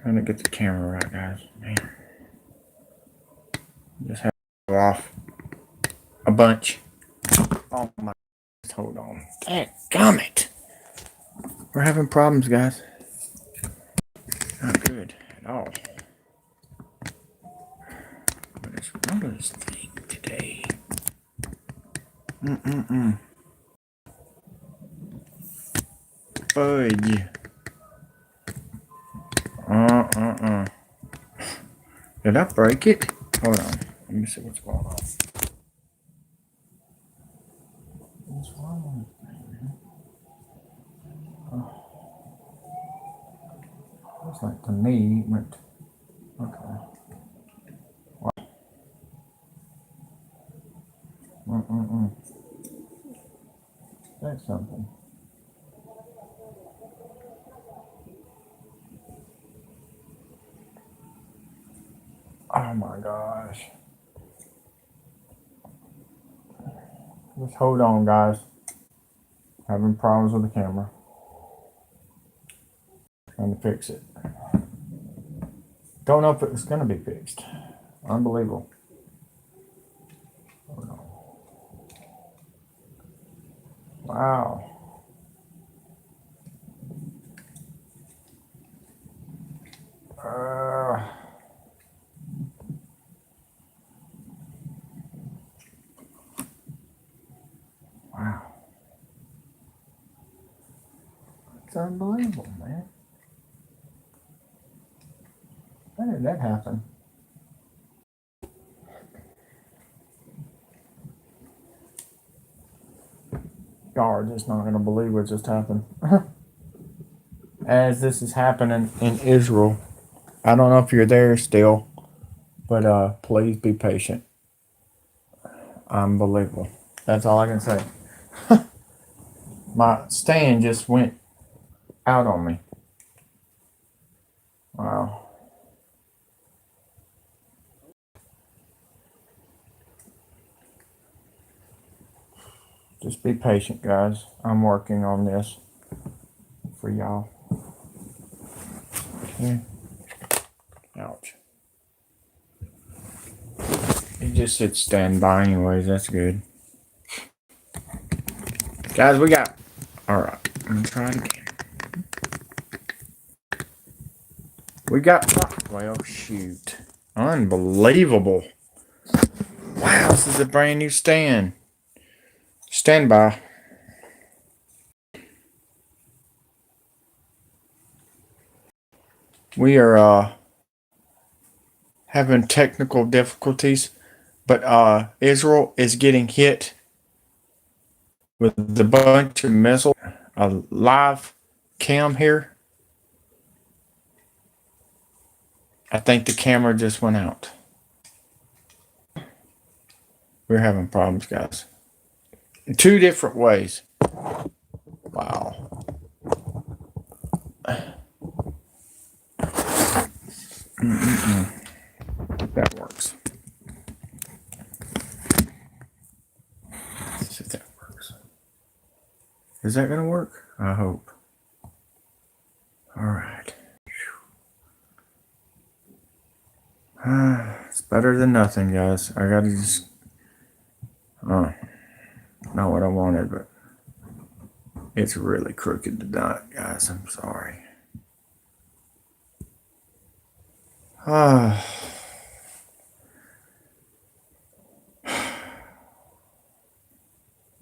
Trying to get the camera right, guys. Man. Just have to go off a bunch. Oh my. Hold on. Dadgummit. We're having problems, guys. Not good at all. What is wrong with this thing today? Fudge. Did I break it? Hold on. Let me see what's going on. What's wrong with this thing, man? Looks like to me it went. Okay. That's something. Oh my gosh. Just hold on, guys. Having problems with the camera. Trying to fix it. Don't know if it's going to be fixed. Unbelievable. Hold on. Wow. Wow. It's unbelievable, man. How did that happen? Y'all are just not going to believe what just happened. As this is happening in Israel, I don't know if you're there still, but please be patient. Unbelievable. That's all I can say. My stand just went out on me. Wow. Just be patient, guys. I'm working on this for y'all. Okay. Ouch. It just said stand by anyways. That's good. Guys, we got... Alright. I'm going to try it again. We got... Well, shoot. Unbelievable. Wow, this is a brand new stand. Stand by. We are having technical difficulties, but Israel is getting hit with a bunch of missiles. A live cam here. I think the camera just went out. We're having problems, guys. In 2 different ways. Wow. That works. Let's see if that works. Is that going to work? I hope. All right. It's better than nothing, guys. I got to just... not what I wanted, but it's really crooked tonight, guys. I'm sorry.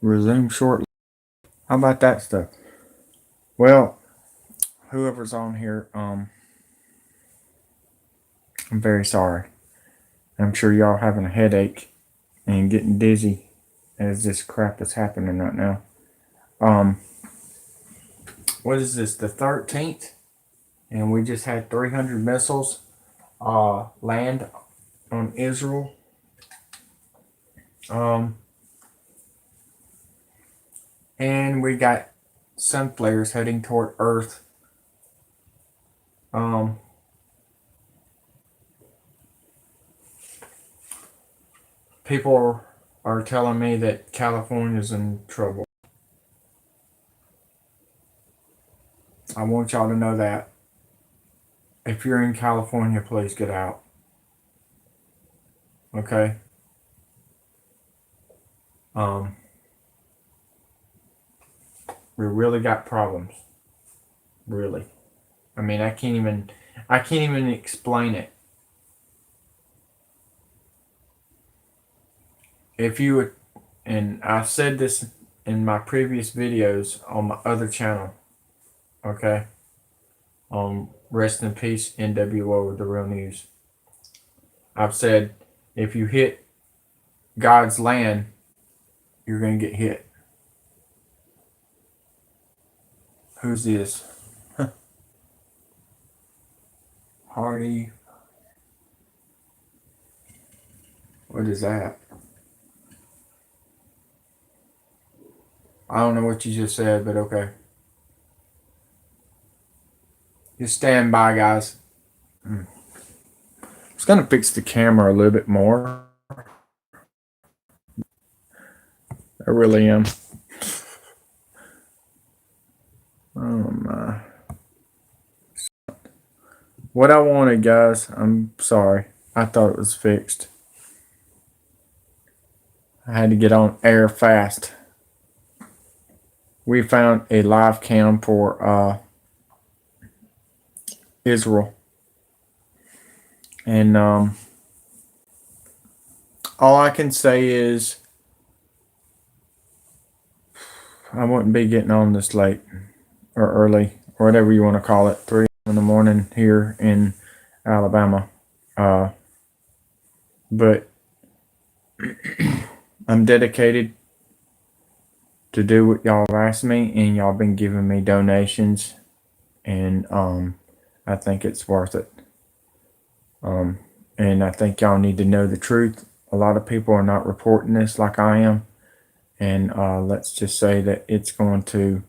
Resume shortly. How about that stuff? Well, whoever's on here, I'm very sorry. I'm sure y'all having a headache and getting dizzy as this crap is happening right now. What is this? The 13th, and we just had 300 missiles land on Israel. And we got sun flares heading toward Earth. People are telling me that California's in trouble. I want y'all to know that. if you're in California, please get out. Okay? We really got problems. Really. I mean, I can't even explain it. If you would, and I said this in my previous videos on my other channel, okay? Rest in peace, NWO with the real news. I've said if you hit God's land, you're going to get hit. Who's this? Hardy. What is that? I don't know what you just said, but okay. Just stand by, guys. I was going to fix the camera a little bit more. I really am. Oh my. What I wanted, guys, I'm sorry. I thought it was fixed. I had to get on air fast. We found a live cam for Israel. And all I can say is I wouldn't be getting on this late or early or whatever you want to call it, 3 in the morning here in Alabama. But I'm dedicated to do what y'all have asked me, and y'all been giving me donations, and I think it's worth it. And I think y'all need to know the truth. A lot of people are not reporting this like I am, and let's just say that it's going to.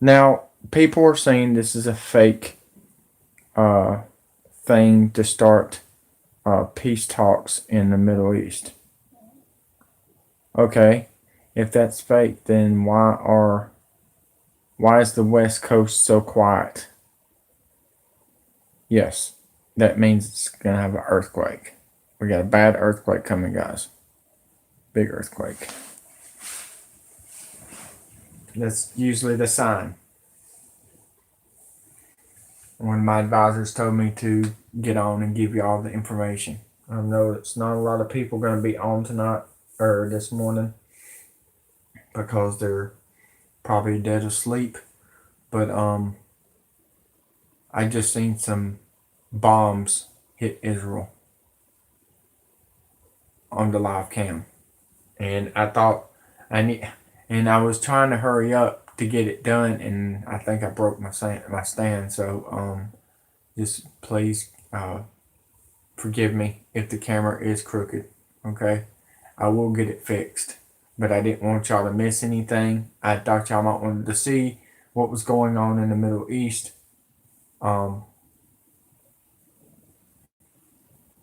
Now, people are saying this is a fake thing to start peace talks in the Middle East. Okay, if that's fake, then why is the West Coast so quiet? Yes, that means it's gonna have an earthquake. We got a bad earthquake coming, guys. Big earthquake. That's usually the sign. When my advisors told me to get on and give you all the information. I know it's not a lot of people going to be on tonight or this morning because they're probably dead asleep. But I just seen some bombs hit Israel on the live cam, and I thought and I was trying to hurry up to get it done, and I think I broke my stand. So just please forgive me if the camera is crooked. Okay, I will get it fixed, but I didn't want y'all to miss anything. I thought y'all might want to see what was going on in the Middle East.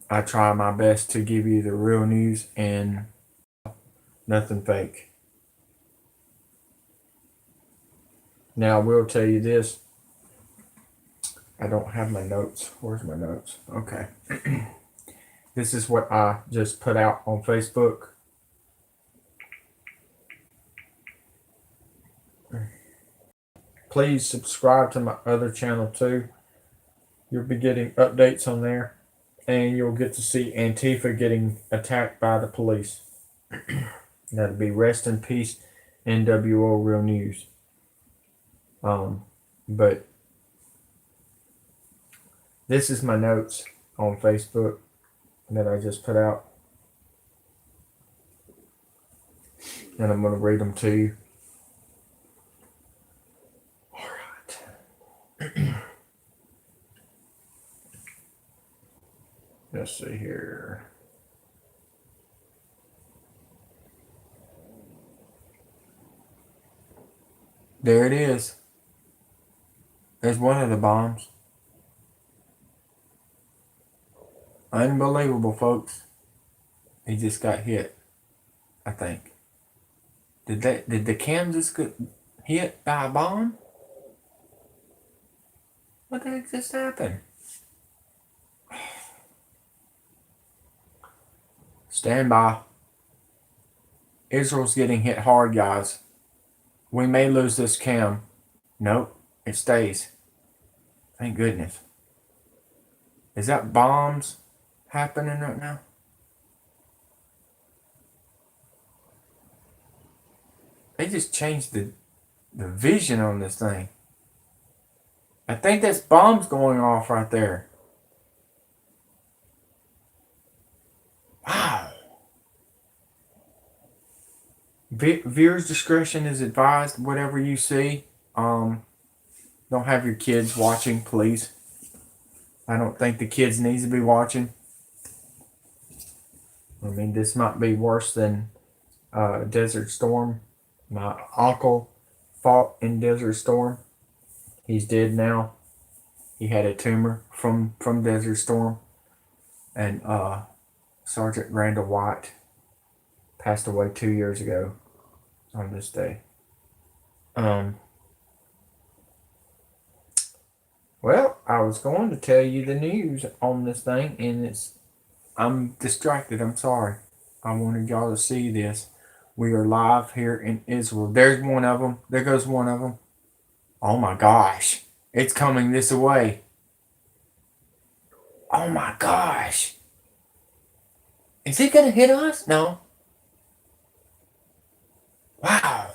I try my best to give you the real news and nothing fake. Now I will tell you this. I don't have my notes. Where's my notes? Okay. This is what I just put out on Facebook. Please subscribe to my other channel too. You'll be getting updates on there, and you'll get to see Antifa getting attacked by the police. That'll be Rest in Peace, NWO Real News. But this is my notes on Facebook that I just put out, and I'm going to read them to you. All right. Let's see here. There it is. There's one of the bombs. Unbelievable, folks. He just got hit, I think. Did the cam just get hit by a bomb? What the heck just happened? Stand by. Israel's getting hit hard, guys. We may lose this cam. Nope, it stays. Thank goodness. Is that bombs happening right now? They just changed the vision on this thing. I think that's bombs going off right there. Wow. Viewers' discretion is advised. Whatever you see, don't have your kids watching, please. I don't think the kids need to be watching. I mean, this might be worse than Desert Storm. My uncle fought in Desert Storm. He's dead now. He had a tumor from Desert Storm, and Sergeant Randall White passed away 2 years ago on this day. Well, I was going to tell you the news on this thing, and I'm distracted. I'm sorry. I wanted y'all to see this. We are live here in Israel. There's one of them. There goes one of them. Oh my gosh. It's coming this way. Oh my gosh. Is it going to hit us? No. Wow.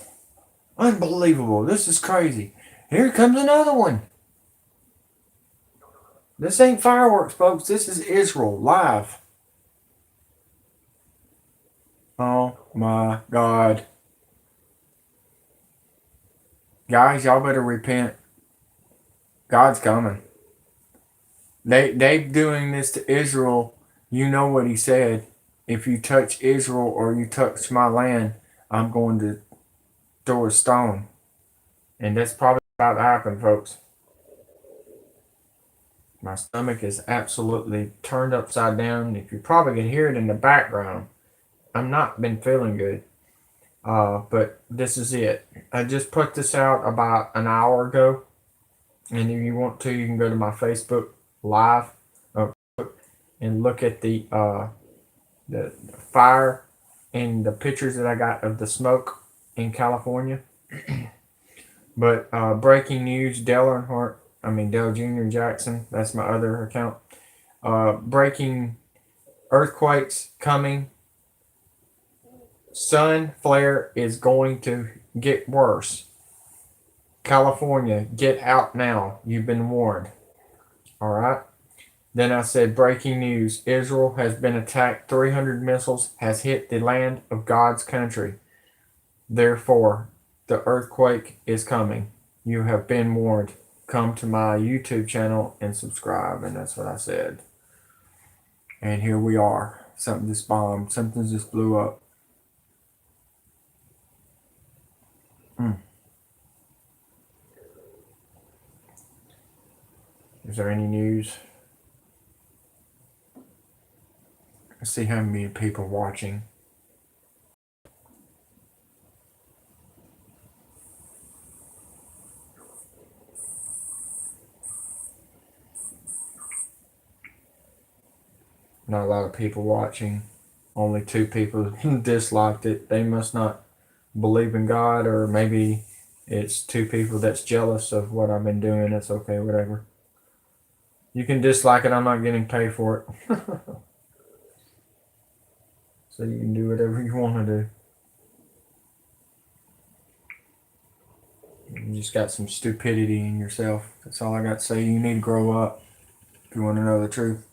Unbelievable. This is crazy. Here comes another one. This ain't fireworks, folks. This is Israel live. Oh my God. Guys, y'all better repent. God's coming. They doing this to Israel. You know what he said. If you touch Israel or you touch my land, I'm going to throw a stone. And that's probably about to happen, folks. My stomach is absolutely turned upside down. If you probably can hear it in the background, I've not been feeling good. But this is it. I just put this out about an hour ago. And if you want to, you can go to my Facebook Live and look at the fire and the pictures that I got of the smoke in California. But breaking news: Dale Jr. Jackson. That's my other account. Breaking earthquakes coming. Sun flare is going to get worse. California, get out now. You've been warned. All right. Then I said, breaking news. Israel has been attacked. 300 missiles has hit the land of God's country. Therefore, the earthquake is coming. You have been warned. Come to my YouTube channel and subscribe. And that's what I said. And here we are. Something just bombed. Something just blew up. Is there any news? Let's see how many people watching. Not a lot of people watching. Only 2 people disliked it. They must not believe in God, or maybe it's 2 people that's jealous of what I've been doing. That's okay, whatever. You can dislike it. I'm not getting paid for it. So you can do whatever you want to do. You just got some stupidity in yourself. That's all I got to say. You need to grow up if you want to know the truth.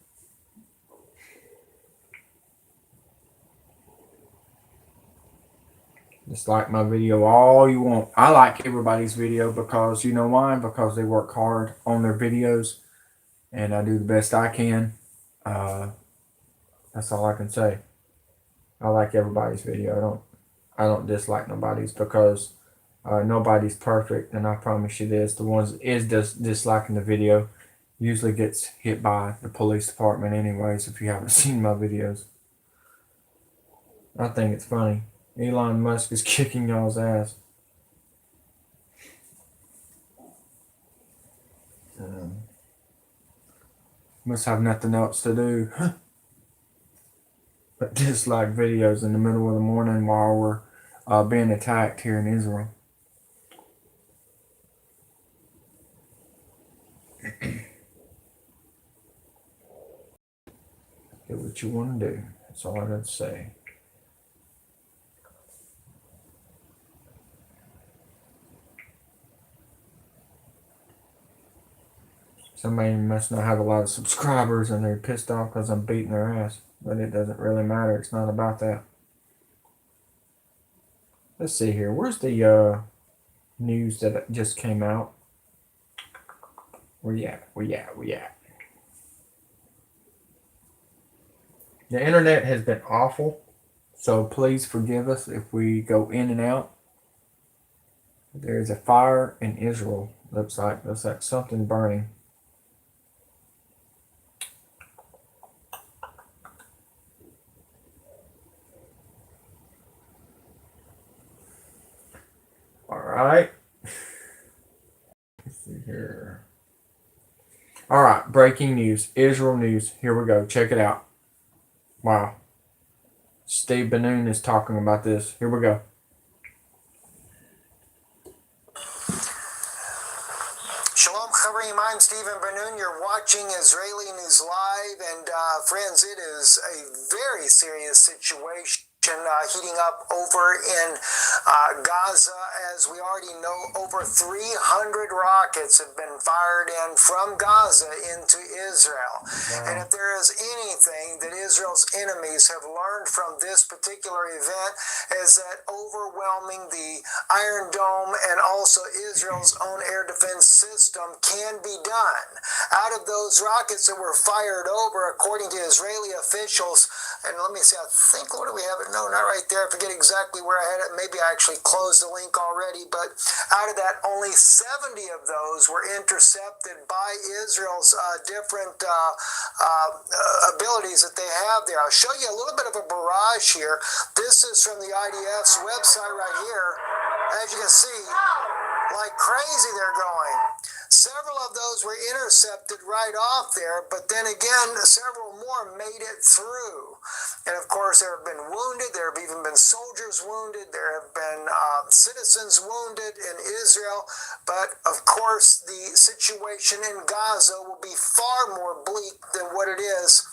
Just like my video all you want. I like everybody's video because you know why? Because they work hard on their videos, and I do the best I can. That's all I can say. I like everybody's video. I don't dislike nobody's because nobody's perfect, and I promise you this: the ones that is disliking the video usually gets hit by the police department, anyways. If you haven't seen my videos, I think it's funny. Elon Musk is kicking y'all's ass. Must have nothing else to do. But dislike videos in the middle of the morning while we're being attacked here in Israel. Do what you want to do. That's all I got to say. Somebody must not have a lot of subscribers and they're pissed off because I'm beating their ass. But it doesn't really matter. It's not about that. Let's see here. Where's the news that just came out? Where you at? Where you at? Where you at? The internet has been awful. So please forgive us if we go in and out. There's a fire in Israel. Looks like something burning. All right. Let's see here. All right. Breaking news. Israel news. Here we go. Check it out. Wow. Steve Bannon is talking about this. Here we go. Shalom, Chaverim. I'm Stephen Bannon. You're watching Israeli News Live. And friends, it is a very serious situation heating up over in Gaza. As we already know, over 300 rockets have been fired in from Gaza into Israel. Wow. And if there is anything that Israel's enemies have learned from this particular event, is that overwhelming the Iron Dome and also Israel's own air defense system can be done. Out of those rockets that were fired over, according to Israeli officials, and let me see, I think, what do we have it? No, not right there. I forget exactly where I had it. Maybe I actually closed the link already, but out of that, only 70 of those were intercepted by Israel's different abilities that they have there. I'll show you a little bit of a barrage here. This is from the IDF's website right here. As you can see, like crazy they're going. Several of those were intercepted right off there, but then again, several more made it through. And of course, there have been wounded. There have even been soldiers wounded. There have been citizens wounded in Israel. But of course, the situation in Gaza will be far more bleak than what it is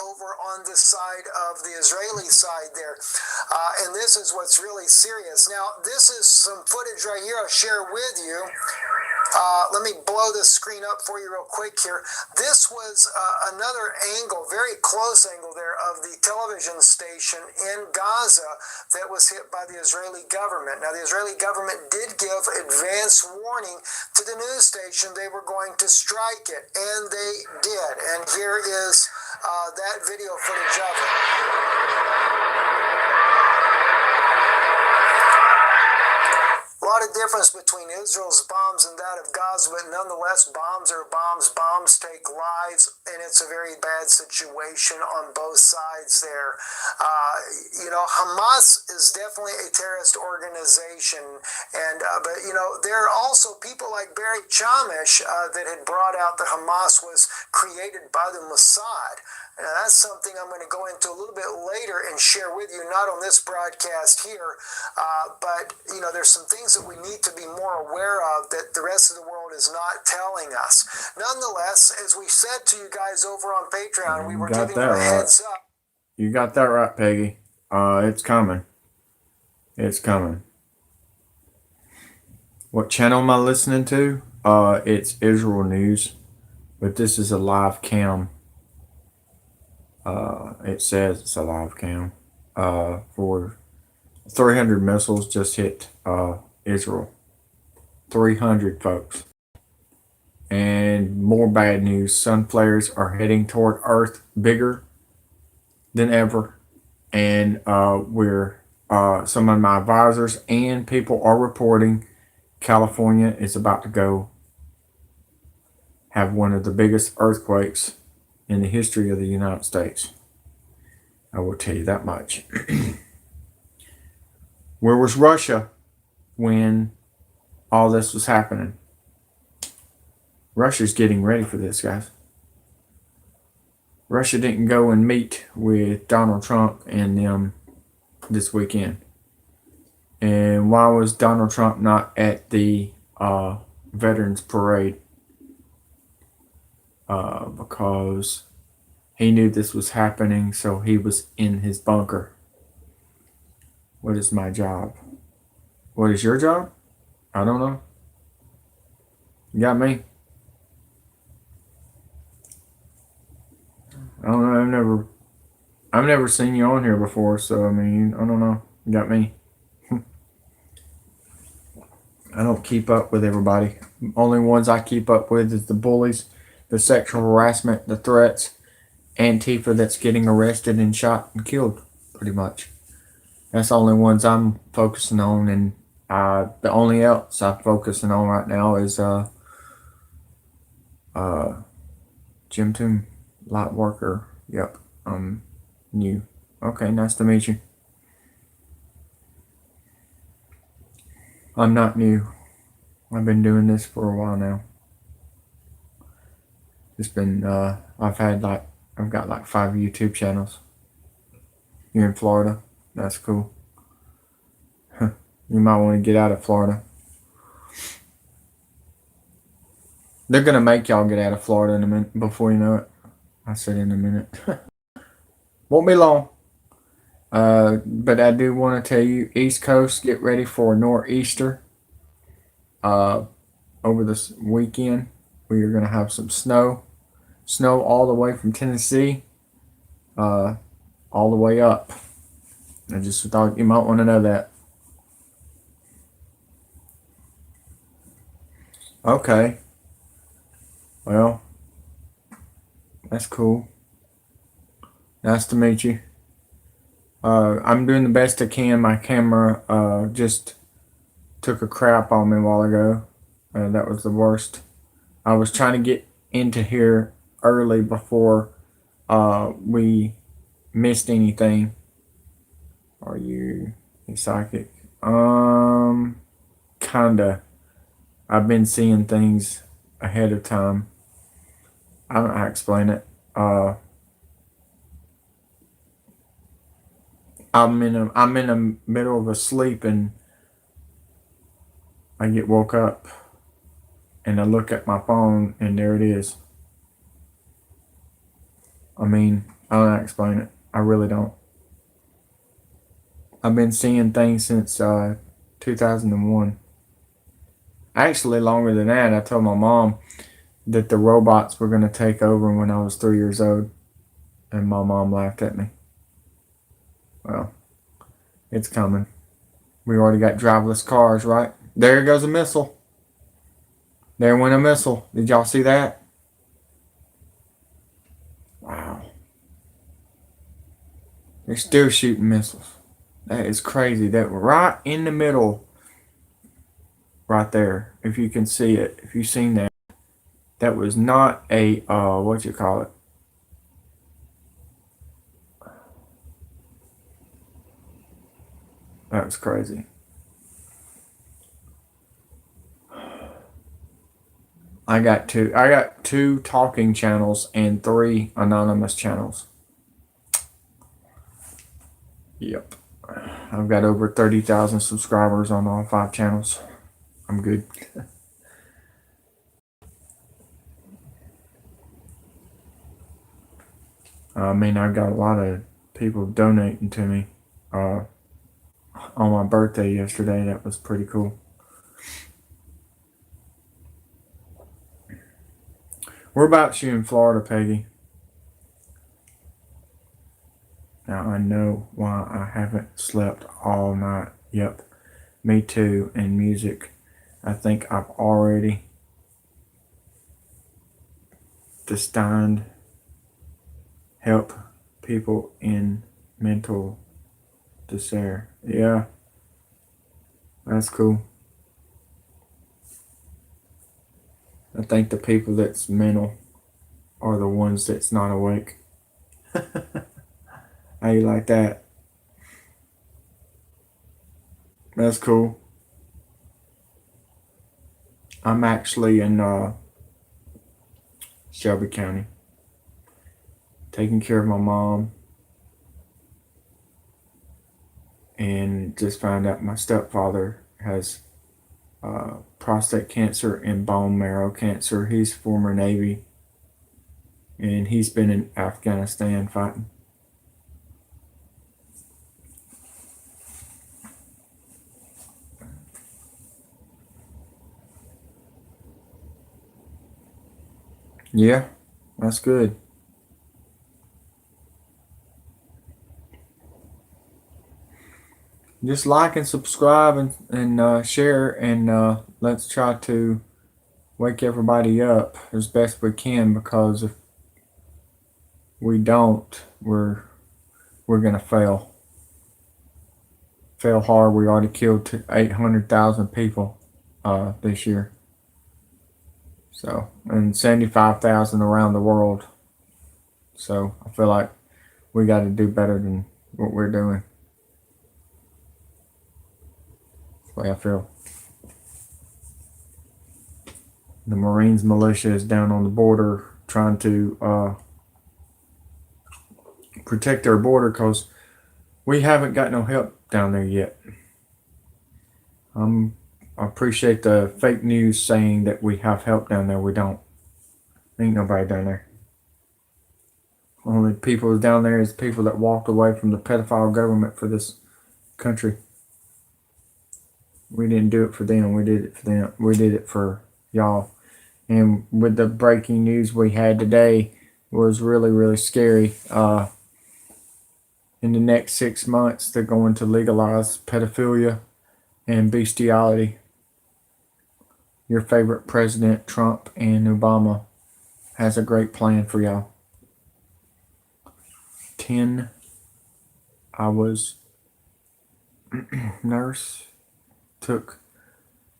over on the side of the Israeli side there. And this is what's really serious. Now, this is some footage right here I'll share with you. Let me blow this screen up for you real quick here. This was another angle, very close angle there, of the television station in Gaza that was hit by the Israeli government. Now, the Israeli government did give advance warning to the news station they were going to strike it, and they did. And here is that video footage of it. A lot of difference between Israel's bombs and that of Gaza, but nonetheless, bombs are bombs. Bombs take lives, and it's a very bad situation on both sides there. Hamas is definitely a terrorist organization, and but there are also people like Barry Chamish that had brought out that Hamas was created by the Mossad. Now, that's something I'm going to go into a little bit later and share with you, not on this broadcast here, but, there's some things that we need to be more aware of that the rest of the world is not telling us. Nonetheless, as we said to you guys over on Patreon, we were giving you a heads up. You got that right, Peggy. It's coming. It's coming. What channel am I listening to? It's Israel News, but this is a live cam. It says it's a live cam. For 300 missiles just hit Israel. 300, folks. And more bad news. Sun flares are heading toward Earth bigger than ever. And some of my advisors and people are reporting California is about to have one of the biggest earthquakes in the history of the United States. I will tell you that much. Where was Russia when all this was happening? Russia's getting ready for this, guys. Russia didn't go and meet with Donald Trump and them this weekend. And why was Donald Trump not at the Veterans Parade? Because he knew this was happening, so he was in his bunker. What is my job? What is your job? I don't know. You got me? I don't know. I've never seen you on here before, so I mean, I don't know. You got me? I don't keep up with everybody. Only ones I keep up with is the bullies, the sexual harassment, the threats, Antifa that's getting arrested and shot and killed, pretty much. That's the only ones I'm focusing on, and the only else I'm focusing on right now is Gym Tomb Light Worker. Yep, new. Okay, nice to meet you. I'm not new. I've been doing this for a while now. It's been I've got like 5 YouTube channels. You're in Florida. That's cool. You might want to get out of Florida. They're gonna make y'all get out of Florida in a minute. Before you know it, I said in a minute. Won't be long. But I do want to tell you, East Coast, get ready for a nor'easter. Over this weekend, we are gonna have some snow. Snow all the way from Tennessee, all the way up. I just thought you might want to know that. Okay. Well, that's cool. Nice to meet you. I'm doing the best I can. My camera just took a crap on me a while ago. That was the worst. I was trying to get into here early before we missed anything. Are you a psychic? Kinda. I've been seeing things ahead of time. I don't know how to explain it. I'm in the middle of a sleep and I get woke up and I look at my phone and there it is. I mean, I don't know how to explain it. I really don't. I've been seeing things since 2001. Actually, longer than that. I told my mom that the robots were going to take over when I was 3 years old, and my mom laughed at me. Well, it's coming. We already got driverless cars, right? There goes a missile. There went a missile. Did y'all see that? Wow. They're still shooting missiles. That is crazy. That right in the middle, right there. If you can see it, if you've seen that, that was not a what you call it. That was crazy. I got two talking channels and 3 anonymous channels. Yep. I've got over 30,000 subscribers on all 5 channels. I'm good. I mean, I've got a lot of people donating to me on my birthday yesterday. That was pretty cool. Whereabouts you in Florida, Peggy? Now I know why I haven't slept all night. Yep, me too. And music. I think I've already destined help people in mental despair. Yeah, that's cool. I think the people that's mental are the ones that's not awake. How you like that? That's cool. I'm actually in Shelby County. taking care of my mom, and just found out my stepfather has prostate cancer and bone marrow cancer. He's former Navy, and he's been in Afghanistan fighting. Yeah, that's good. Just like and subscribe and share, and let's try to wake everybody up as best we can, because if we don't, we're gonna fail hard. We already killed 800,000 people this year, so, and 75,000 around the world. So I feel like we got to do better than what we're doing. That's the way I feel. The Marines militia is down on the border trying to protect our border, because we haven't got no help down there yet. I appreciate the fake news saying that we have help down there. We don't. Ain't nobody down there. Only people down there is people that walked away from the pedophile government for this country. We didn't do it for them. We did it for them. We did it for y'all. And with the breaking news we had today, was really, really scary. In the next 6 months, they're going to legalize pedophilia and bestiality. Your favorite president, Trump and Obama, has a great plan for y'all. 10, I was nurse, took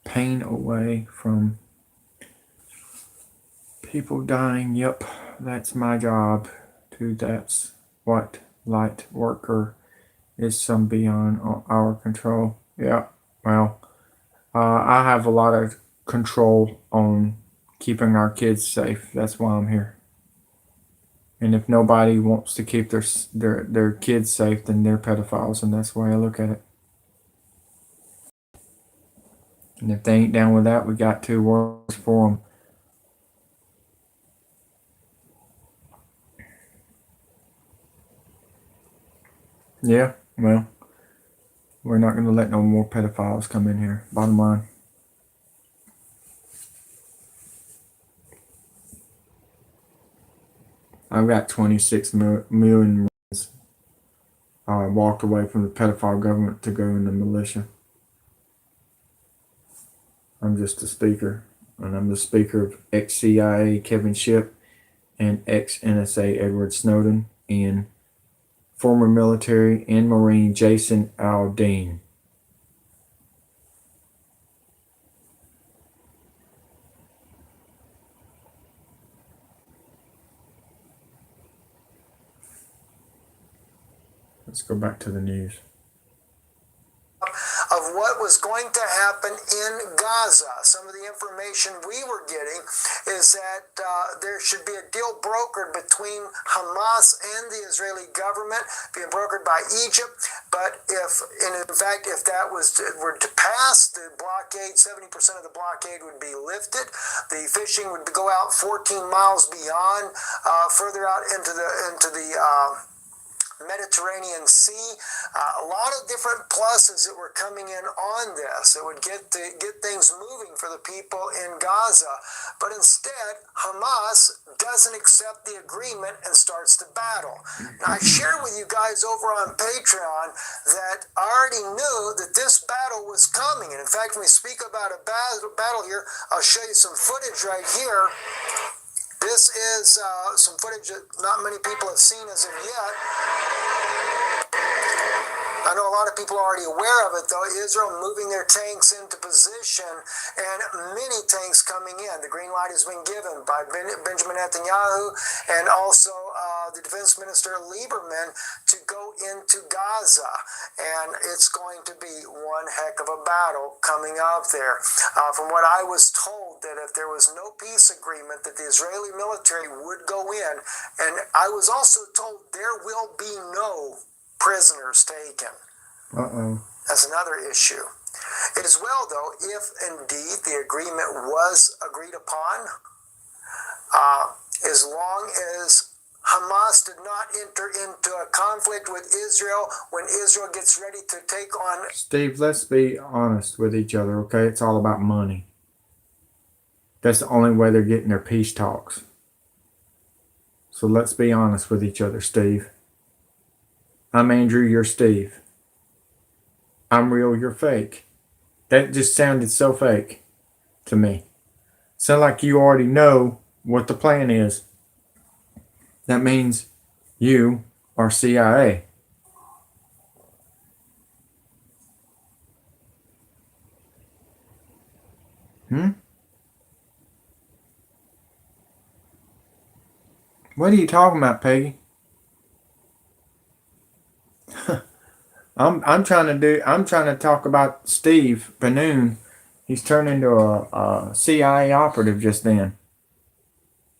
pain away from people dying. Yep, that's my job too. That's what light worker is, some beyond our control. Yeah, well, I have a lot of control on keeping our kids safe. That's why I'm here. And if nobody wants to keep their kids safe, then they're pedophiles, and that's the way I look at it. And if they ain't down with that, we got 2 words for them. Yeah, well, we're not going to let no more pedophiles come in here. Bottom line. I've got 26 million Marines walked away from the pedophile government to go in the militia. I'm just a speaker, and I'm the speaker of ex-CIA Kevin Shipp and ex-NSA Edward Snowden and former military and Marine Jason Aldean. Let's go back to the news. Of what was going to happen in Gaza. Some of the information we were getting is that there should be a deal brokered between Hamas and the Israeli government, being brokered by Egypt. But in fact, if that were to pass, the blockade, 70% of the blockade would be lifted. The fishing would go out 14 miles beyond, further out into the Mediterranean Sea. A lot of different pluses that were coming in on this. It would get things moving for the people in Gaza. But instead, Hamas doesn't accept the agreement and starts the battle. Now, I shared with you guys over on Patreon that I already knew that this battle was coming. And in fact, when we speak about a battle here, I'll show you some footage right here. This is some footage that not many people have seen as of yet. I know a lot of people are already aware of it, though. Israel moving their tanks into position and many tanks coming in. The green light has been given by Benjamin Netanyahu and also the defense minister Lieberman to go into Gaza. And it's going to be one heck of a battle coming up there. From what I was told, that if there was no peace agreement, that the Israeli military would go in. And I was also told there will be no prisoners taken. That's another issue. It is well, though, if indeed the agreement was agreed upon, as long as Hamas did not enter into a conflict with Israel when Israel gets ready to take on... Steve, let's be honest with each other, okay? It's all about money. That's the only way they're getting their peace talks. So let's be honest with each other, Steve. I'm Andrew, you're Steve. I'm real, you're fake. That just sounded so fake to me. Sound like you already know what the plan is. That means you are CIA. What are you talking about, Peggy? I'm trying to talk about Steve Banoon. He's turned into a CIA operative just then.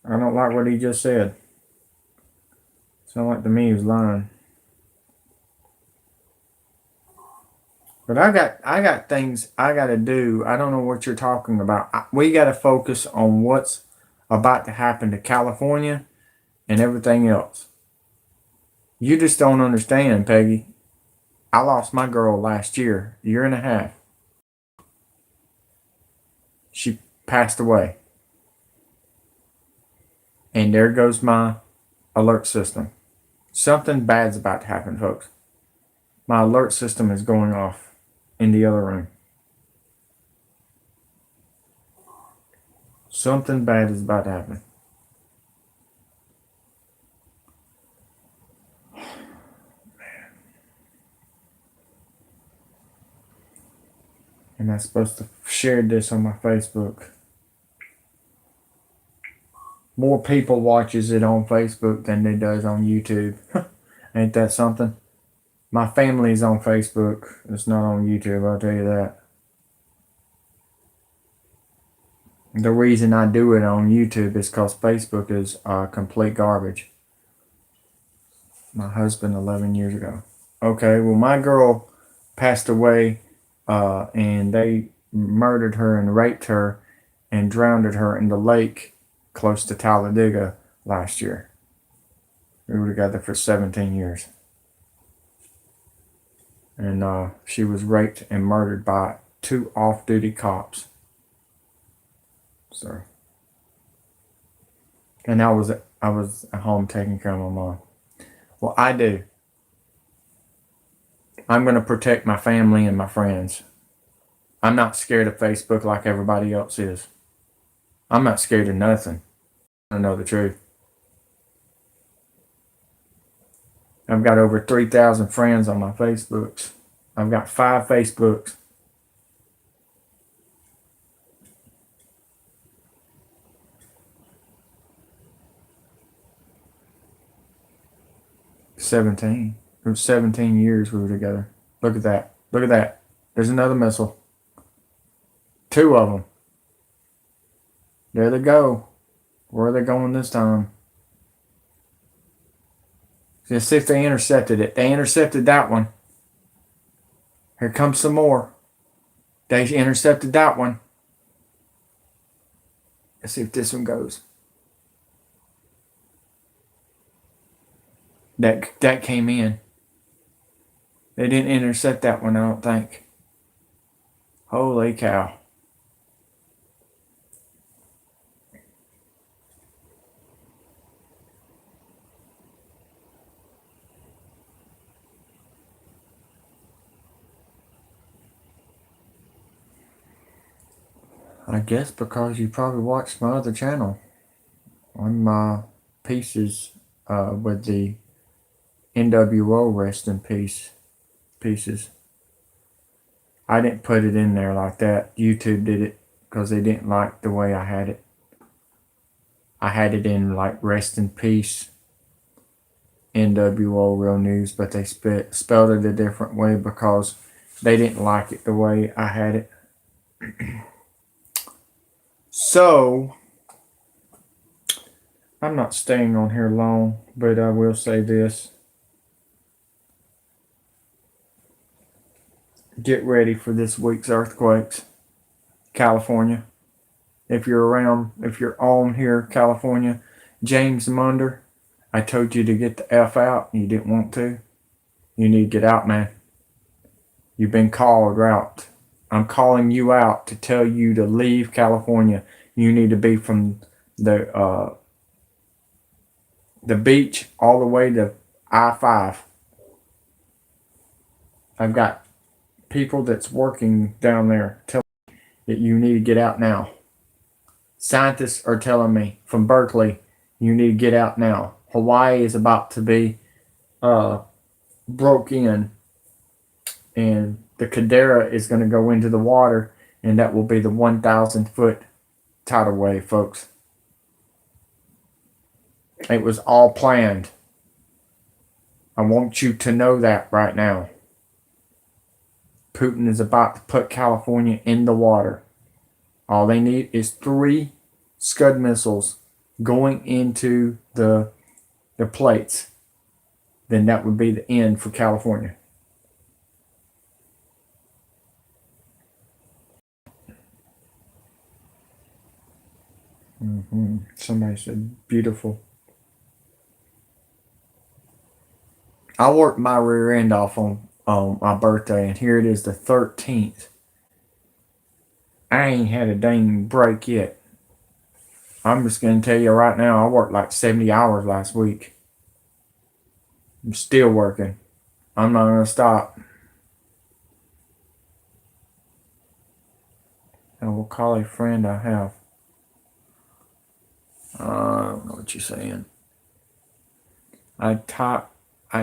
I don't like what he just said. Sound like to me he was lying. But I got things I got to do. I don't know what you're talking about. We got to focus on what's about to happen to California and everything else. You just don't understand, Peggy. I lost my girl last year, year and a half. She passed away. And there goes my alert system. Something bad's about to happen, folks. My alert system is going off in the other room. Something bad is about to happen. And I'm supposed to share this on my Facebook. More people watches it on Facebook than they does on YouTube. Ain't that something? My family's on Facebook. It's not on YouTube, I'll tell you that. The reason I do it on YouTube is because Facebook is complete garbage. My husband 11 years ago. Okay, well my girl passed away and they murdered her and raped her and drowned her in the lake close to Talladega last year. We were together for 17 years. And she was raped and murdered by 2 off-duty cops. So, and I was at home taking care of my mom. Well, I do. I'm going to protect my family and my friends. I'm not scared of Facebook like everybody else is. I'm not scared of nothing. I know the truth. I've got over 3,000 friends on my Facebooks. I've got 5 Facebooks. It was 17 years we were together. Look at that. Look at that. There's another missile. 2 of them. There they go. Where are they going this time? Let's see if they intercepted it. They intercepted that one. Here comes some more. They intercepted that one. Let's see if this one goes. That came in. They didn't intercept that one, I don't think. Holy cow. I guess because you probably watched my other channel on my pieces with the NWO, rest in peace. pieces. I didn't put it in there like that. YouTube did it because they didn't like the way I had it. I had it in like rest in peace, NWO Real News, but they spelled it a different way because they didn't like it the way I had it. So, I'm not staying on here long, but I will say this. Get ready for this week's earthquakes. California. If you're on here, California, James Munder, I told you to get the F out. You didn't want to. You need to get out, man. You've been called out. I'm calling you out to tell you to leave California. You need to be from the beach all the way to I-5. I've got people that's working down there telling me that you need to get out now. Scientists are telling me from Berkeley, you need to get out now. Hawaii is about to be broke in, and the caldera is going to go into the water, and that will be the 1,000-foot tidal wave, folks. It was all planned. I want you to know that right now. Putin is about to put California in the water. All they need is 3 Scud missiles going into the plates. Then that would be the end for California. Somebody said beautiful. I worked my rear end off on my birthday, and here it is, the 13th. I ain't had a dang break yet. I'm just going to tell you right now, I worked like 70 hours last week. I'm still working. I'm not going to stop. I will call a friend I have. I don't know what you're saying. I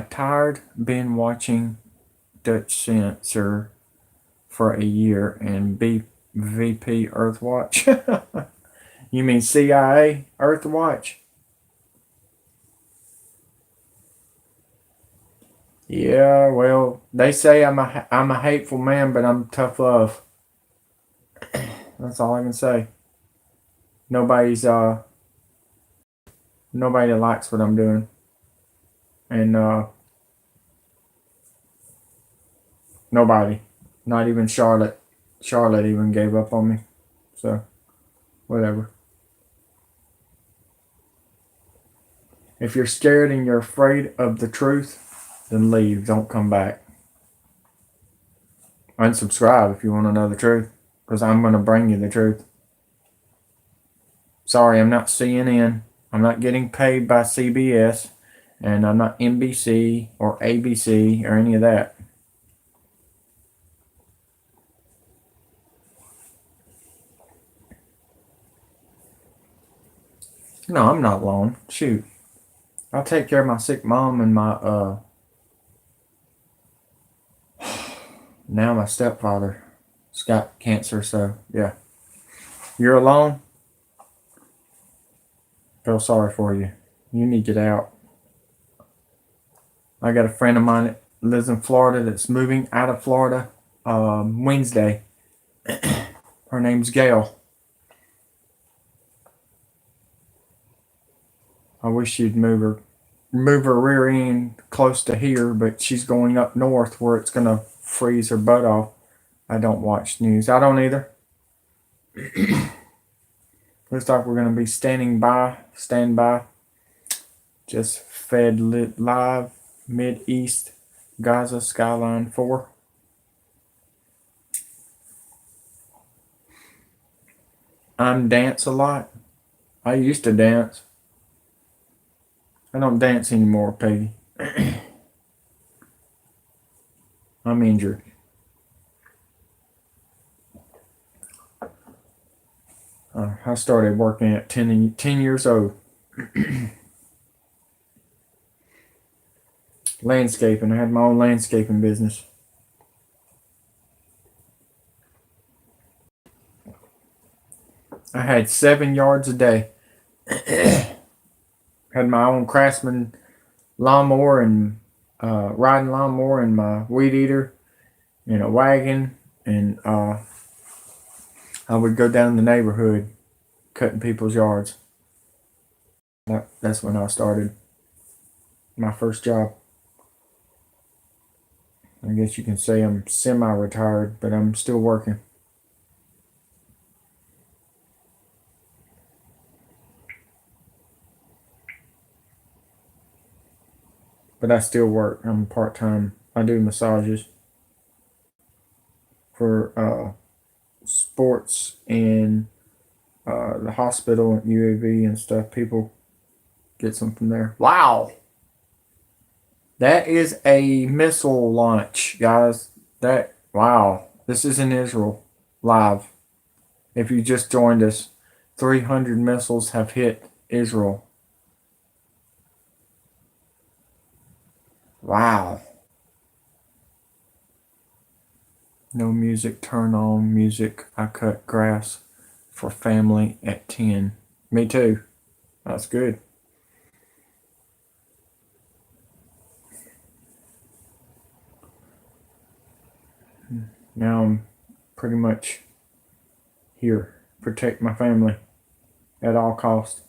tired been watching Dutch Censor for a year and VP Earthwatch. You mean CIA Earthwatch? Yeah, well, they say I'm a hateful man, but I'm tough love. That's all I can say. Nobody likes what I'm doing, and nobody, not even Charlotte. Charlotte even gave up on me. So, whatever. If you're scared and you're afraid of the truth, then leave. Don't come back. Unsubscribe if you want to know the truth, because I'm going to bring you the truth. Sorry, I'm not CNN. I'm not getting paid by CBS, and I'm not NBC or ABC or any of that. No, I'm not alone. Shoot. I'll take care of my sick mom and my now my stepfather. He's got cancer, so yeah. You're alone? Feel sorry for you. You need to get out. I got a friend of mine that lives in Florida that's moving out of Florida Wednesday. Her name's Gail. I wish you'd move her rear end close to here, but she's going up north where it's gonna freeze her butt off. I don't watch news. I don't either. Looks like we're gonna be stand by. Just fed live Mid-East Gaza Skyline 4. I'm dance a lot. I used to dance. I don't dance anymore, Peggy. I'm injured. I started working at 10 years old. Landscaping. I had my own landscaping business. I had 7 yards a day. Had my own Craftsman lawnmower and riding lawnmower and my weed eater and a wagon, and I would go down the neighborhood cutting people's yards. That's when I started my first job. I guess you can say I'm semi-retired, but I'm still working. But I still work. I'm part-time. I do massages for sports and the hospital at UAV and stuff. People get some from there. Wow. That is a missile launch, guys. Wow. This is in Israel live. If you just joined us, 300 missiles have hit Israel. Wow. No music, turn on music. I cut grass for family at 10. Me too. That's good. Now I'm pretty much here. Protect my family at all costs.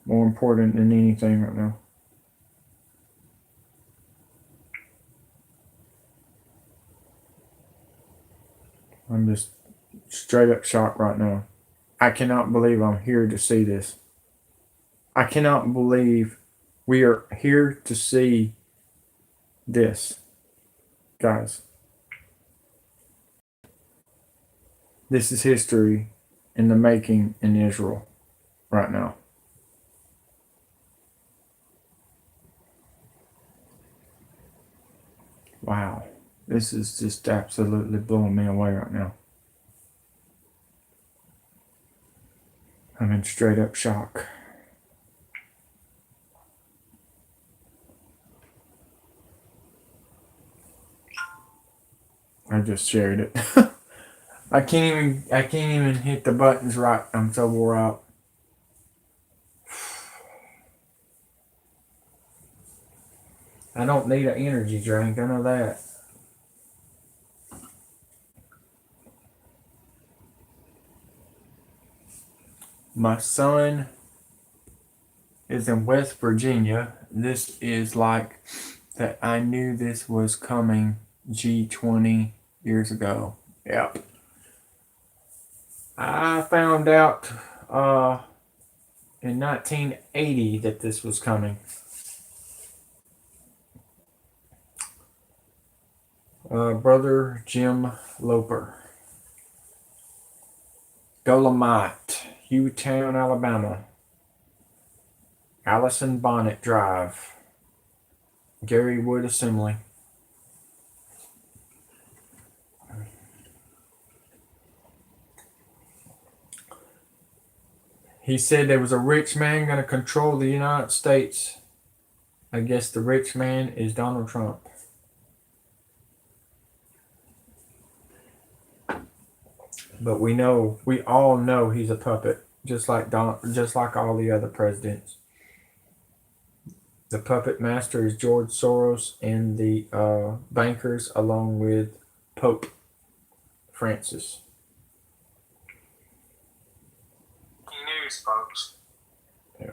More important than anything right now. I'm just straight up shocked right now. I cannot believe I'm here to see this. I cannot believe we are here to see this. Guys, this is history in the making in Israel right now. Wow. This is just absolutely blowing me away right now. I'm in straight up shock. I just shared it. I can't even hit the buttons right. I'm so wore out. I don't need an energy drink. I know that. My son is in West Virginia. This is like that I knew this was coming G20 years ago. Yep. I found out in 1980 that this was coming. Brother Jim Loper. Dolomite, Hewtown, Alabama. Allison Bonnet Drive. Gary Wood Assembly. He said there was a rich man going to control the United States. I guess the rich man is Donald Trump. But we all know he's a puppet, just like all the other presidents. The puppet master is George Soros and the bankers, along with Pope Francis. News, folks. Yeah.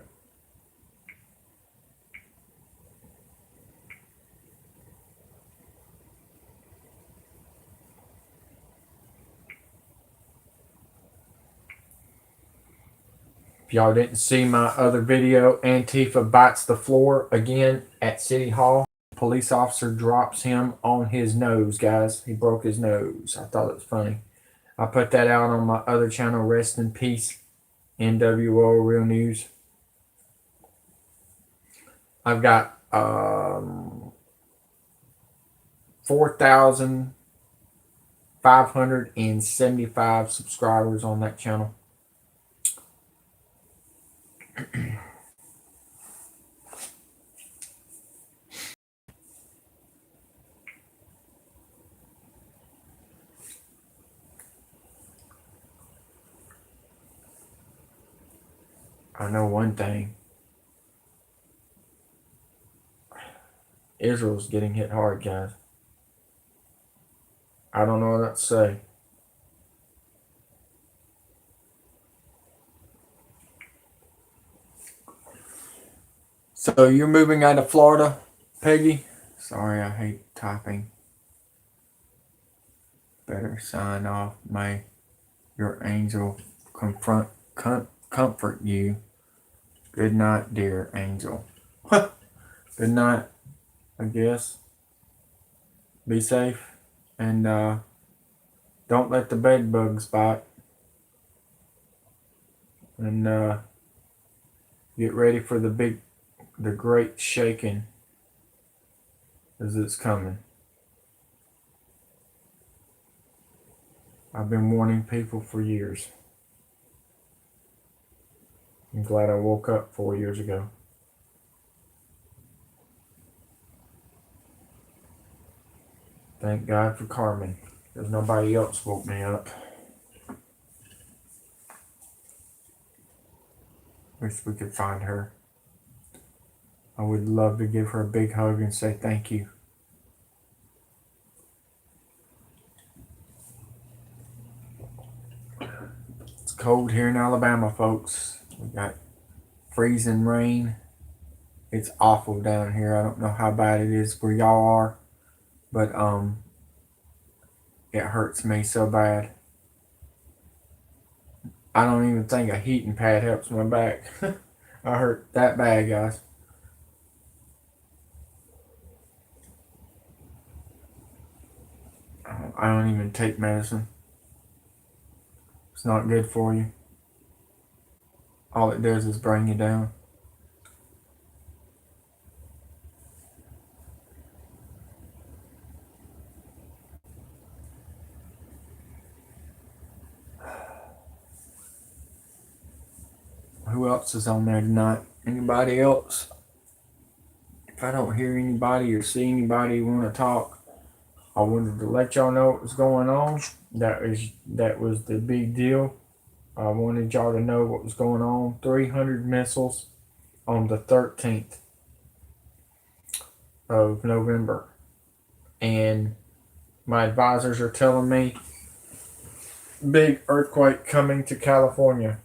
If y'all didn't see my other video, Antifa bites the floor again at City Hall. Police officer drops him on his nose, guys. He broke his nose. I thought it was funny. I put that out on my other channel, Rest in Peace, NWO Real News. I've got 4,575 subscribers on that channel. I know one thing. Israel's getting hit hard, guys. I don't know what to say. So you're moving out of Florida, Peggy? Sorry, I hate typing. Better sign off. May your angel comfort you. Good night, dear angel. Good night, I guess. Be safe. And don't let the bed bugs bite. And get ready for the great shaking as it's coming. I've been warning people for years. I'm glad I woke up 4 years ago. Thank God for Carmen, because nobody else woke me up. Wish we could find her. I would love to give her a big hug and say thank you. It's cold here in Alabama, folks. We got freezing rain. It's awful down here. I don't know how bad it is where y'all are, but it hurts me so bad. I don't even think a heating pad helps my back. I hurt that bad, guys. I don't even take medicine. It's not good for you. All it does is bring you down. Who else is on there tonight? Anybody else? If I don't hear anybody or see anybody want to talk, I wanted to let y'all know what was going on. That was the big deal. I wanted y'all to know what was going on. 300 missiles on the 13th of November. And my advisors are telling me big earthquake coming to California.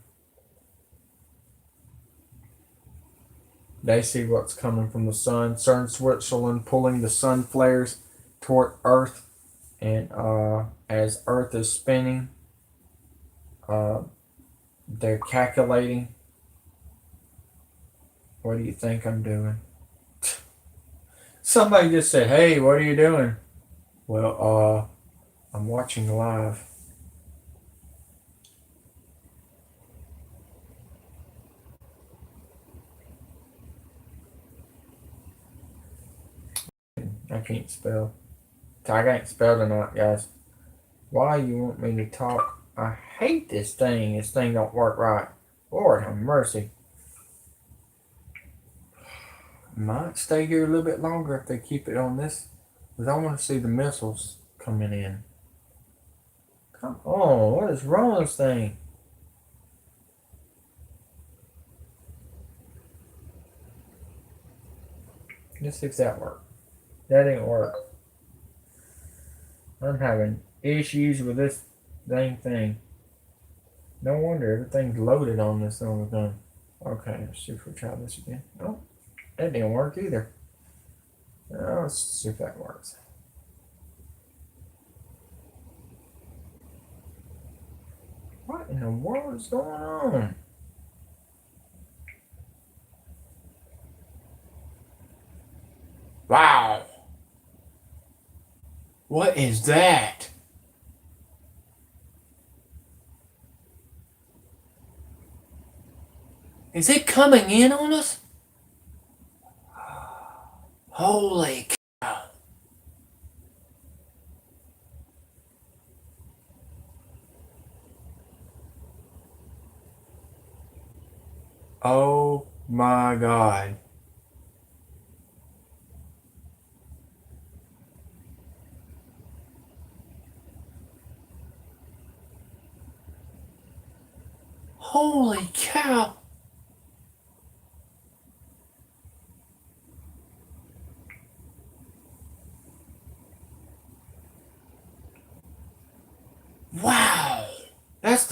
They see what's coming from the sun. CERN Switzerland pulling the sun flares toward Earth. And as Earth is spinning, they're calculating. What do you think I'm doing? Somebody just said, hey, what are you doing? Well, I'm watching live. I can't spell. I can't spell tonight, guys. Why you want me to talk? I hate this thing. This thing don't work right. Lord have mercy. Might stay here a little bit longer if they keep it on this. Because I want to see the missiles coming in. Come on, what is wrong with this thing? Let's fix that work. That didn't work. I'm having issues with this dang thing. No wonder everything's loaded on this on the gun. Okay, let's see if we try this again. Oh, that didn't work either. Let's see if that works. What in the world is going on? Wow. What is that? Is it coming in on us? Holy cow. Oh my God. Holy cow.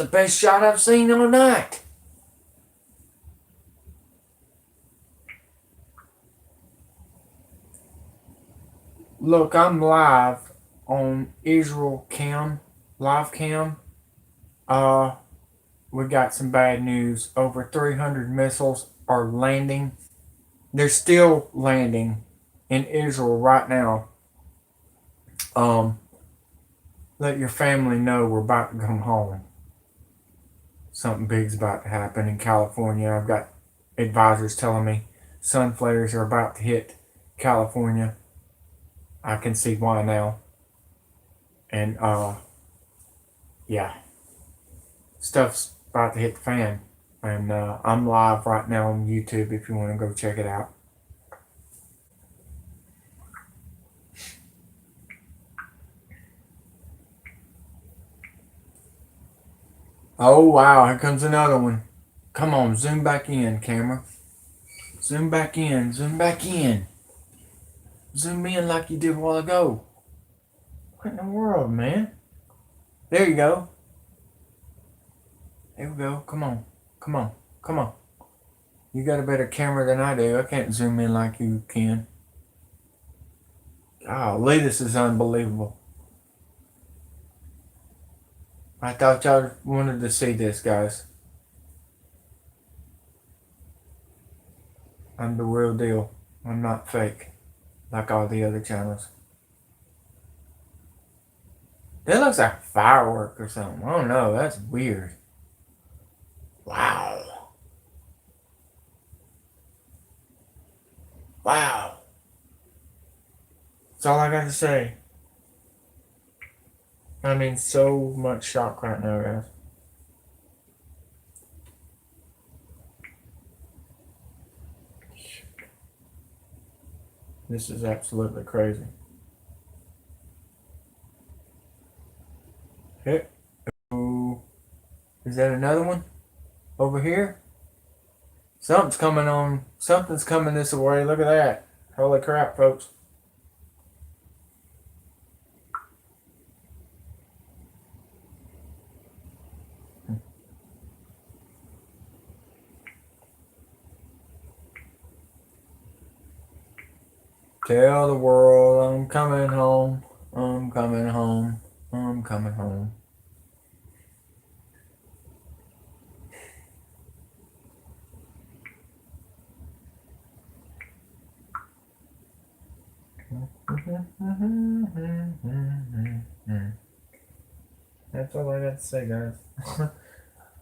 the best shot I've seen all night. Look, I'm live on Israel Cam, live cam. We got some bad news. Over 300 missiles are landing. They're still landing in Israel right now. Let your family know we're about to come home. Something big's about to happen in California. I've got advisors telling me sun flares are about to hit California. I can see why now. And yeah, stuff's about to hit the fan. And I'm live right now on YouTube if you want to go check it out. Oh wow, here comes another one. Come on, zoom back in, camera. Zoom back in, zoom back in. Zoom in like you did a while ago. What in the world, man? There you go. There we go. Come on. Come on. Come on. You got a better camera than I do. I can't zoom in like you can. Golly, this is unbelievable. I thought y'all wanted to see this, guys. I'm the real deal. I'm not fake like all the other channels. That looks like a firework or something. I don't know. That's weird. Wow. Wow. That's all I got to say. I'm in so much shock right now, guys. This is absolutely crazy. Hey. Ooh. Is that another one? Over here? Something's coming on. Something's coming this way. Look at that. Holy crap, folks. Tell the world I'm coming home. I'm coming home. I'm coming home. That's all I got to say, guys.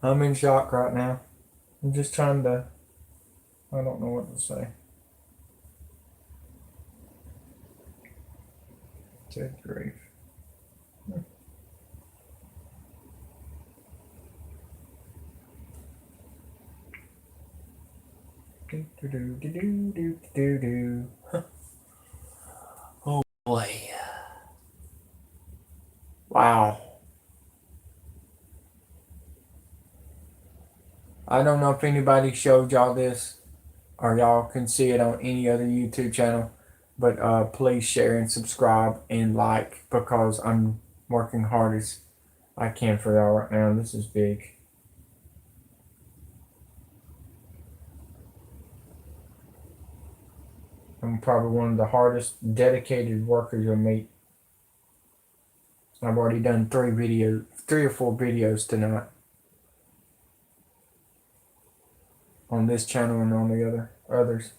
I'm in shock right now. I'm just trying to... I don't know what to say. Good grief. Oh boy. Wow. I don't know if anybody showed y'all this or y'all can see it on any other YouTube channel, but please share and subscribe and like because I'm working hard as I can for y'all right now. This is big. I'm probably one of the hardest dedicated workers you'll meet. I've already done 3 or 4 videos tonight on this channel and on the others.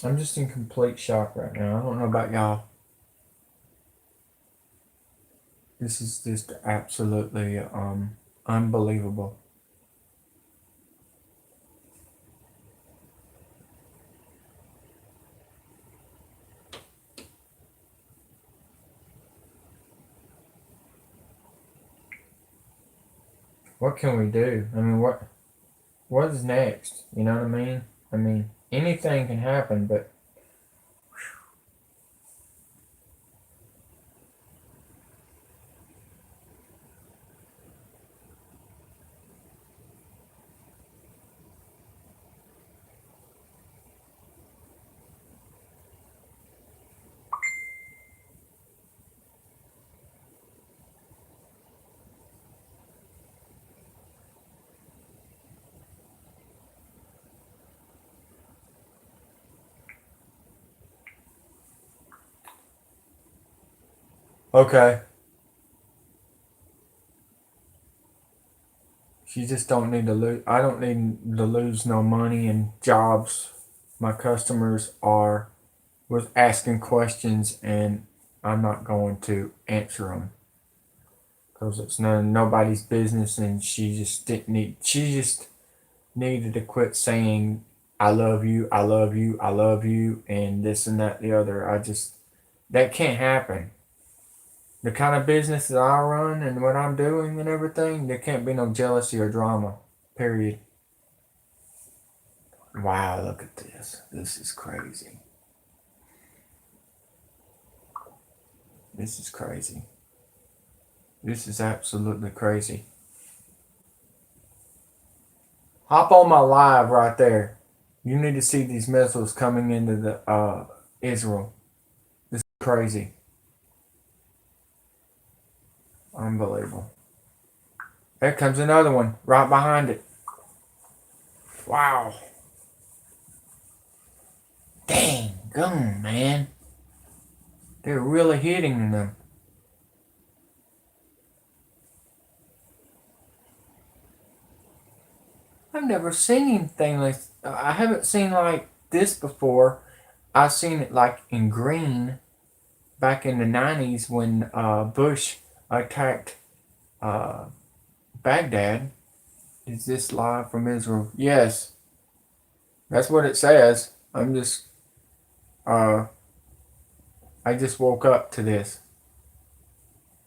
I'm just in complete shock right now. I don't know about y'all. This is just absolutely unbelievable. What can we do? I mean, what is next? You know what I mean? I mean, anything can happen, but Okay. You just don't need to lose. I don't need to lose no money and jobs. My customers was asking questions, and I'm not going to answer them because it's nobody's business. And she just didn't need. She just needed to quit saying I love you, I love you, I love you, and this and that, the other. That can't happen. The kind of business that I run and what I'm doing and everything, there can't be no jealousy or drama. Period. Wow, look at this. This is crazy. This is crazy. This is absolutely crazy. Hop on my live right there. You need to see these missiles coming into the Israel. This is crazy. Unbelievable. There comes another one right behind it. Wow. Dang gum, man. They're really hitting them. I've never seen anything like. I haven't seen like this before. I've seen it like in green back in the 90s when Bush attacked uh, Baghdad. Is this live from Israel? Yes, that's what it says. Uh, I just woke up to this.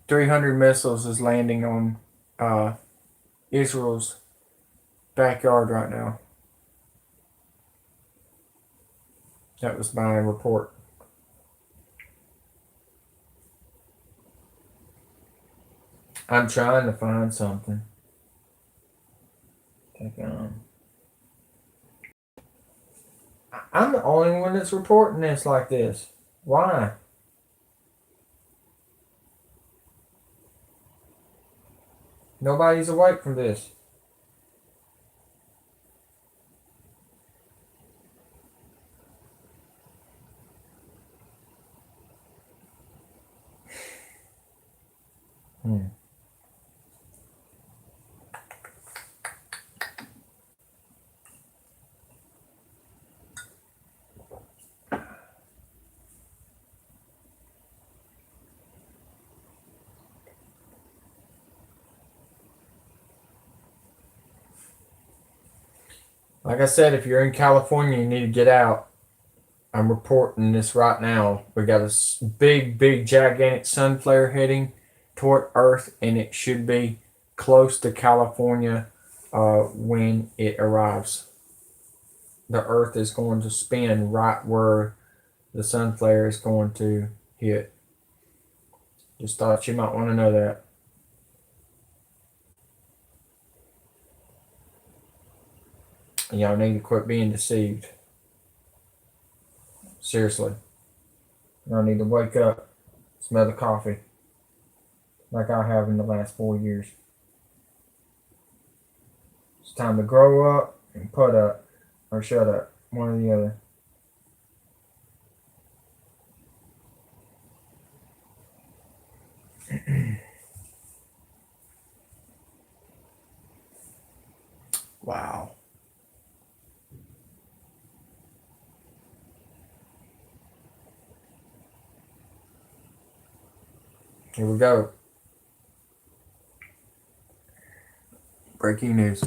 300 missiles is landing on Israel's backyard right now. That was my report. I'm trying to find something. I'm the only one that's reporting this like this. Why? Nobody's awake from this. Like I said, if you're in California, you need to get out. I'm reporting this right now. We got a big, gigantic sun flare heading toward Earth, and it should be close to California when it arrives. The Earth is going to spin right where the sun flare is going to hit. Just thought you might want to know that. Y'all need to quit being deceived. Seriously. Y'all need to wake up, smell the coffee, like I have in the last 4 years. It's time to grow up and put up, or shut up, one or the other. Wow. Here we go. Breaking news.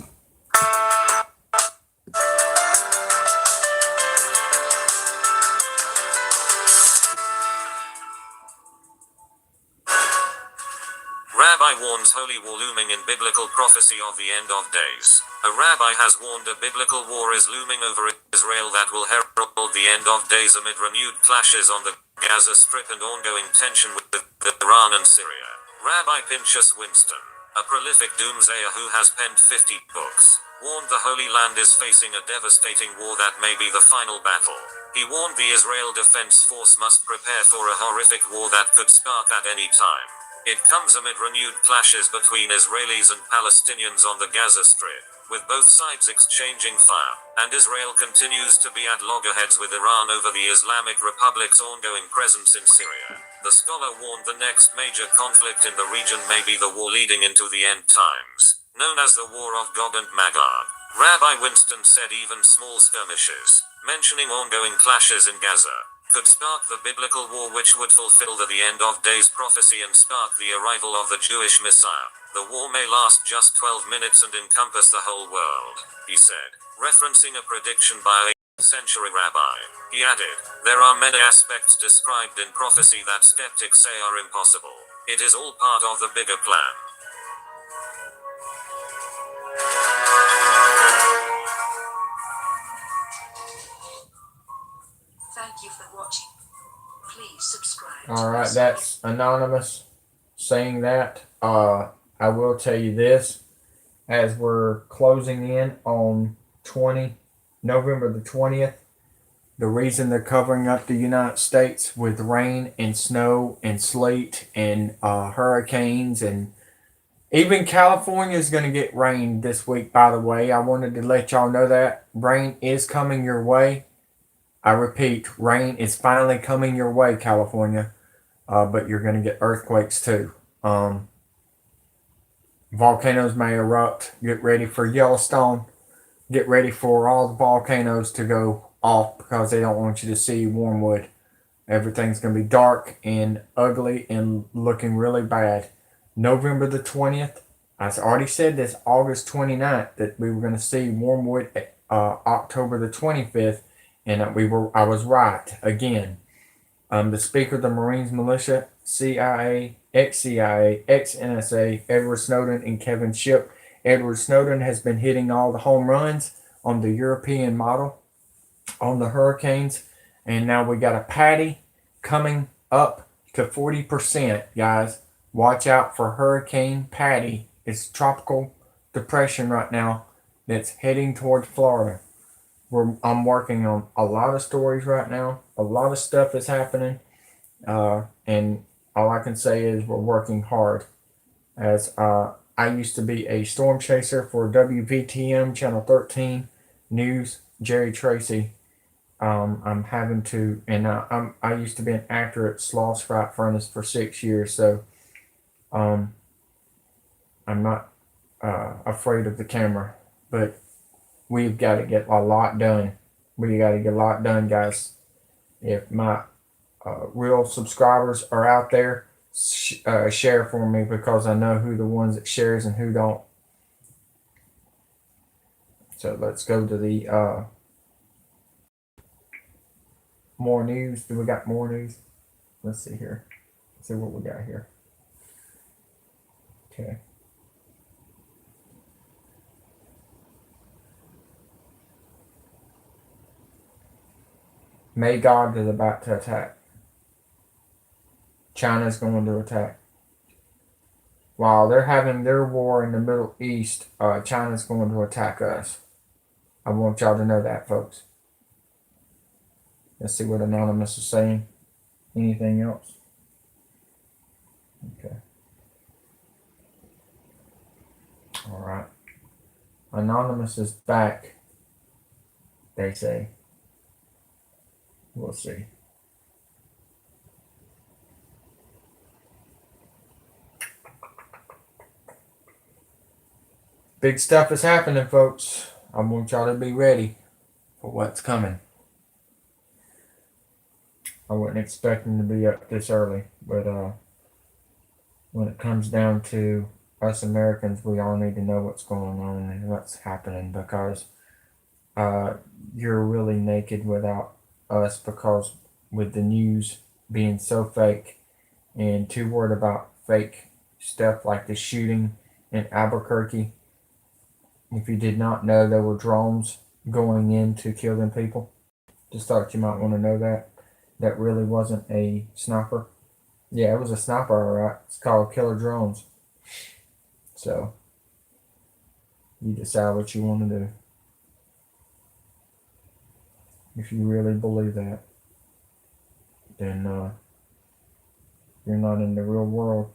Rabbi warns holy war looming in biblical prophecy of the end of days. A rabbi has warned a biblical war is looming over Israel that will herald the end of days amid renewed clashes on the Gaza Strip and ongoing tension with Iran and Syria. Rabbi Pinchas Winston, a prolific doomsayer who has penned 50 books, warned the Holy Land is facing a devastating war that may be the final battle. He warned the Israel Defense Force must prepare for a horrific war that could start at any time. It comes amid renewed clashes between Israelis and Palestinians on the Gaza Strip. with both sides exchanging fire, and Israel continues to be at loggerheads with Iran over the Islamic Republic's ongoing presence in Syria. The scholar warned the next major conflict in the region may be the war leading into the end times, known as the War of Gog and Magog. Rabbi Winston said even small skirmishes, mentioning ongoing clashes in Gaza, could spark the biblical war which would fulfill the end of days prophecy and spark the arrival of the Jewish Messiah. The war may last just 12 minutes and encompass the whole world, he said, referencing a prediction by a 8th century rabbi. He added, there are many aspects described in prophecy that skeptics say are impossible. It is all part of the bigger plan. Thank you for watching. Please subscribe. All right, that's Anonymous saying that. I will tell you this, as we're closing in on November the 20th, the reason they're covering up the United States with rain and snow and sleet and hurricanes, and even California is going to get rain this week, by the way. I wanted to let y'all know that. Rain is coming your way. I repeat, rain is finally coming your way, California. But you're going to get earthquakes too. Volcanoes may erupt. Get ready for Yellowstone. Get ready for all the volcanoes to go off because they don't want you to see Wormwood. Everything's going to be dark and ugly and looking really bad. November the 20th. I already said this, August 29th, that we were going to see Wormwood October the 25th. And I was right again. The Speaker of the Marines Militia, CIA, ex-CIA, ex-NSA, Edward Snowden, and Kevin Shipp. Edward Snowden has been hitting all the home runs on the European model, on the hurricanes, and now we got a Patty coming up to 40%, guys. Watch out for Hurricane Patty. It's tropical depression right now that's heading toward Florida. I'm working on a lot of stories right now. A lot of stuff is happening. And all I can say is we're working hard. As I used to be a storm chaser for WVTM Channel 13 News, Jerry Tracy. I'm having to, and I used to be an actor at Sloss Fright Furnace for 6 years. So I'm not afraid of the camera. But we've got to get a lot done. We got to get a lot done, guys. If my real subscribers are out there, share for me, because I know who the ones that shares and who don't. So let's go to the more news. Do we got more news? Let's see here. Let's see what we got here. Okay. Magog is about to attack. China's going to attack. While they're having their war in the Middle East, China's going to attack us. I want y'all to know that, folks. Let's see what Anonymous is saying. Anything else? Okay. All right. Anonymous is back, they say. We'll see. Big stuff is happening, folks. I want y'all to be ready for what's coming. I wasn't expecting to be up this early, but when it comes down to us Americans, we all need to know what's going on and what's happening, because you're really naked without us, because with the news being so fake and too worried about fake stuff like the shooting in Albuquerque. If you did not know, there were drones going in to kill them people. Just thought you might want to know that. That really wasn't a sniper. Yeah, it was a sniper, alright. It's called killer drones. So you decide what you want to do. If you really believe that, then you're not in the real world.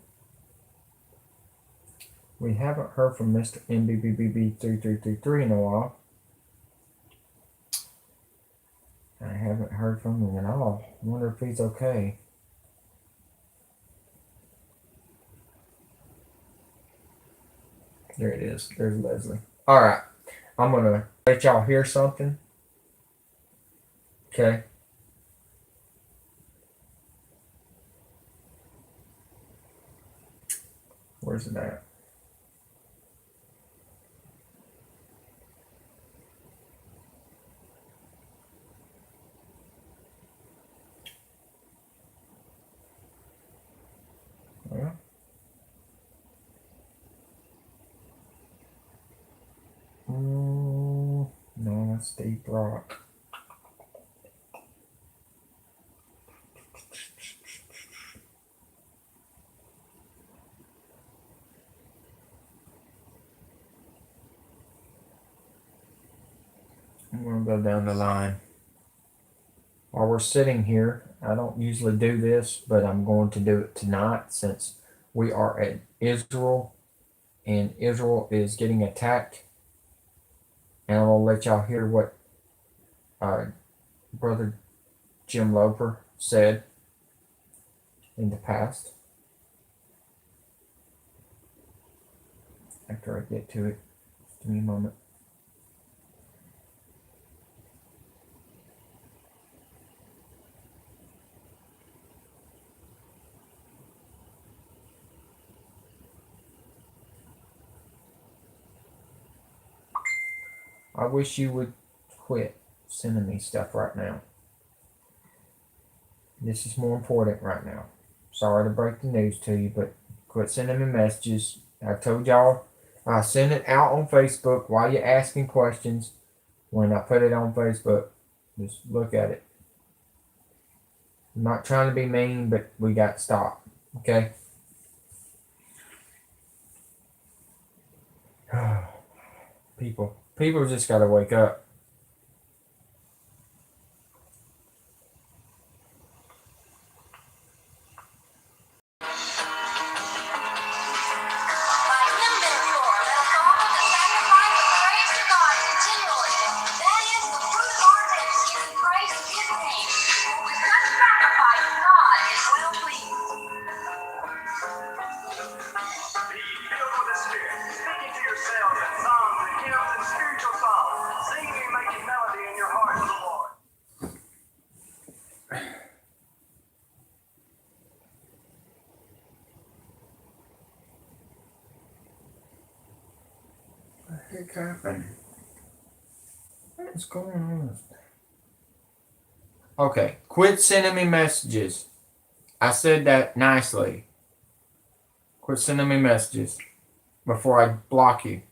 We haven't heard from Mr. MBBBB3333 in a while. I haven't heard from him at all. I wonder if he's okay. There it is. There's Leslie. All right. I'm going to let y'all hear something. Okay. Where's it at? Well, no, that's Steve Brock. I'm going to go down the line. While we're sitting here, I don't usually do this, but I'm going to do it tonight since we are at Israel and Israel is getting attacked. And I'm going to let y'all hear what Brother Jim Loper said in the past. After I get to it, just give me a moment. I wish you would quit sending me stuff right now. This is more important right now. Sorry to break the news to you, but quit sending me messages. I told y'all I send it out on Facebook while you're asking questions. When I put it on Facebook, just look at it. I'm not trying to be mean, but we got to stop. Okay? People just got to wake up. What happened? What is going on? Okay, quit sending me messages. I said that nicely. Quit sending me messages before I block you.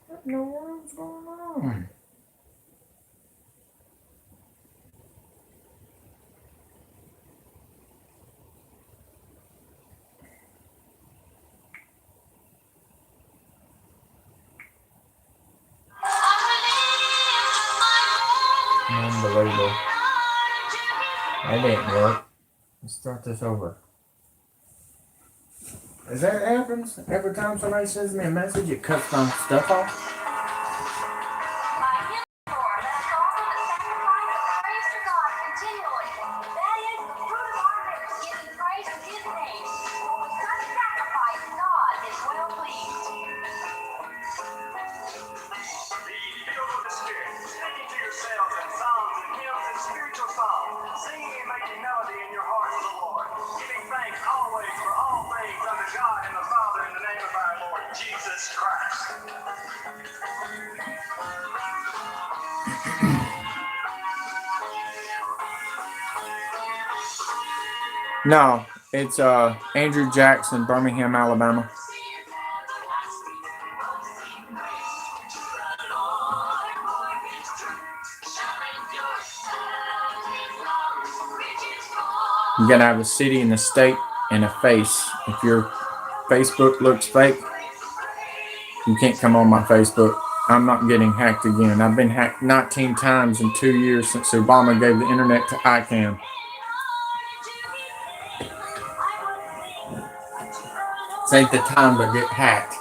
What in the world's going on? Unbelievable. That didn't work. Let's start this over. Is that what happens? Every time somebody sends me a message, it cuts my stuff off? No, it's Andrew Jackson, Birmingham, Alabama. You gotta have a city and a state and a face. If your Facebook looks fake, you can't come on my Facebook. I'm not getting hacked again. I've been hacked 19 times in 2 years since Obama gave the internet to ICANN. This ain't the time to get hacked.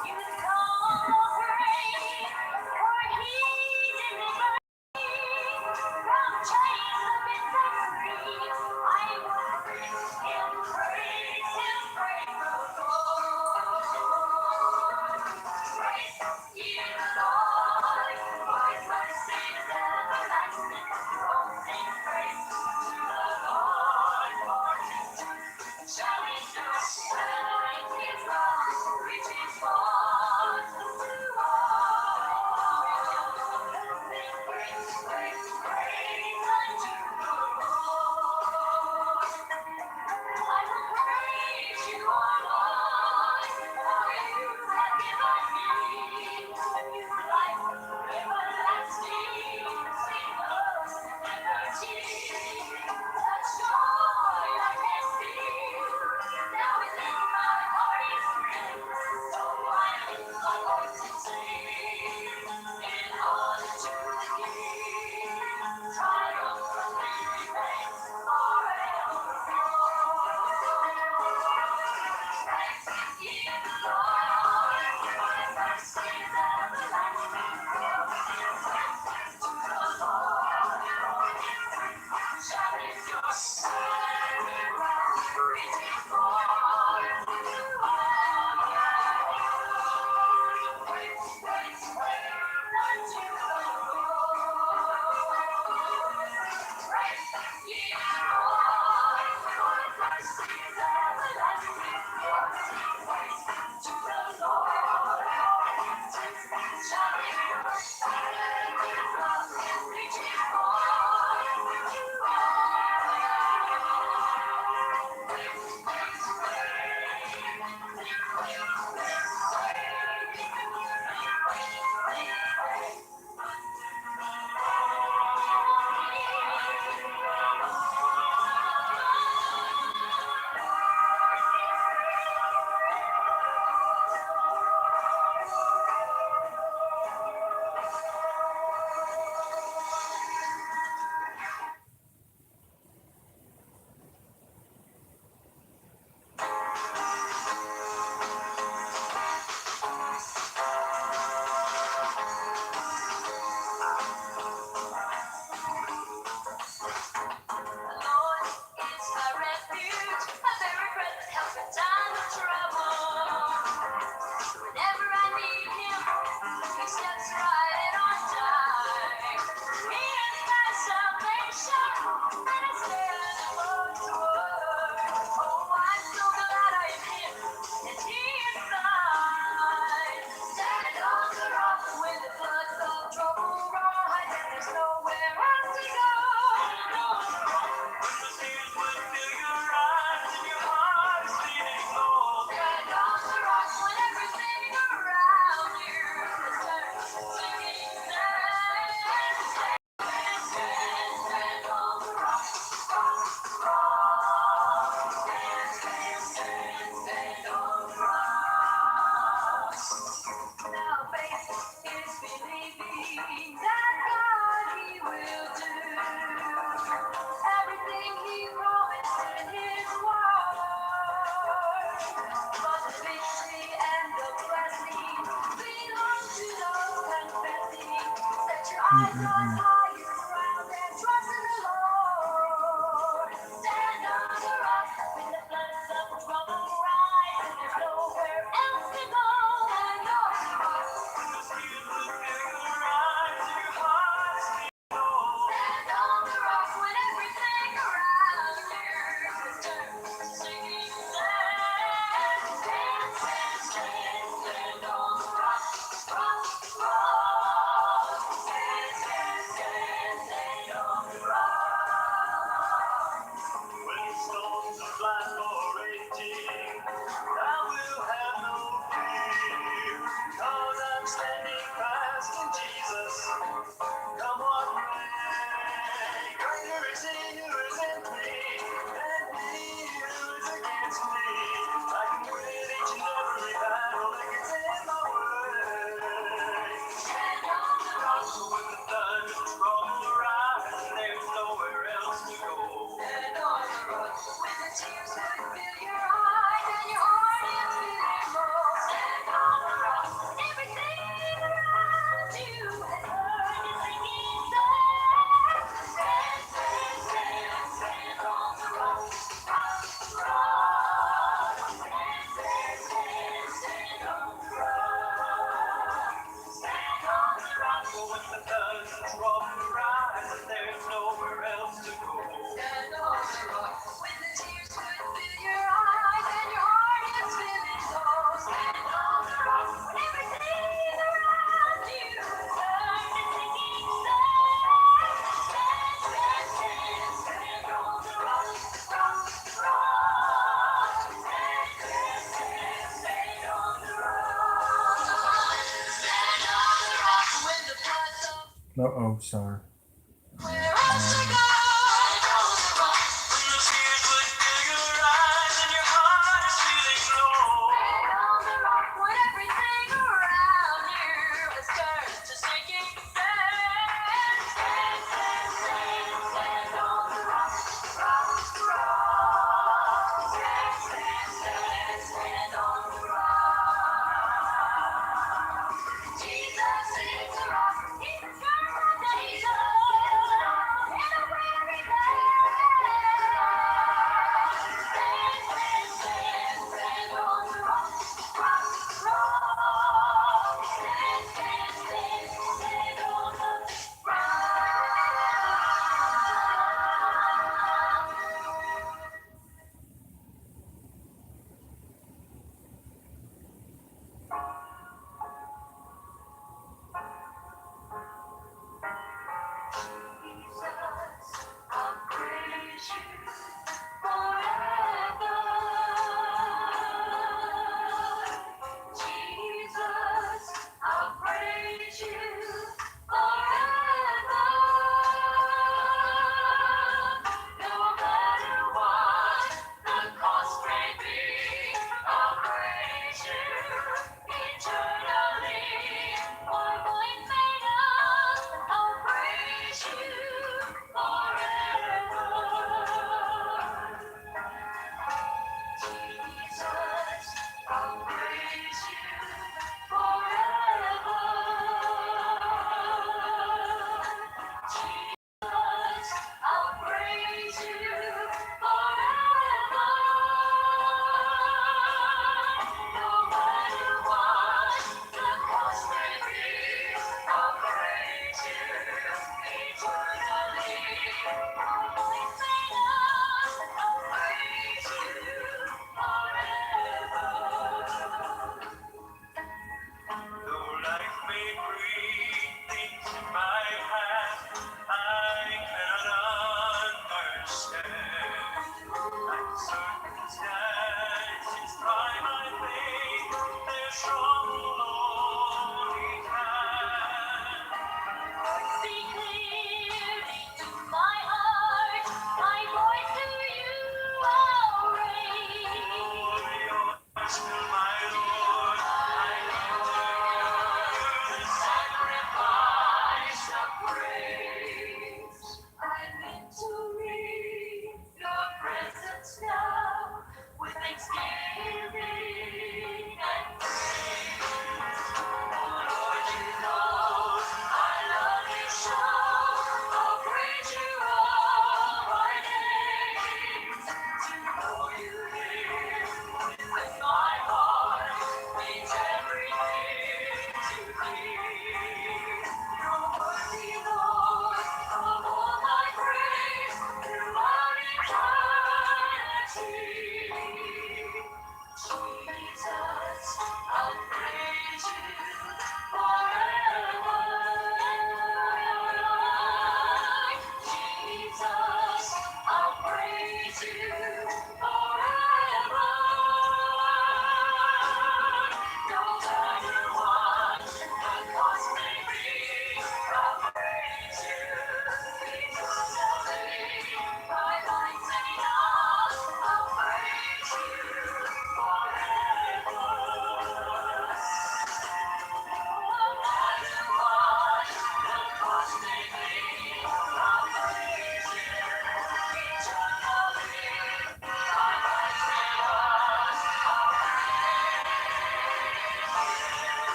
Uh-oh, sorry.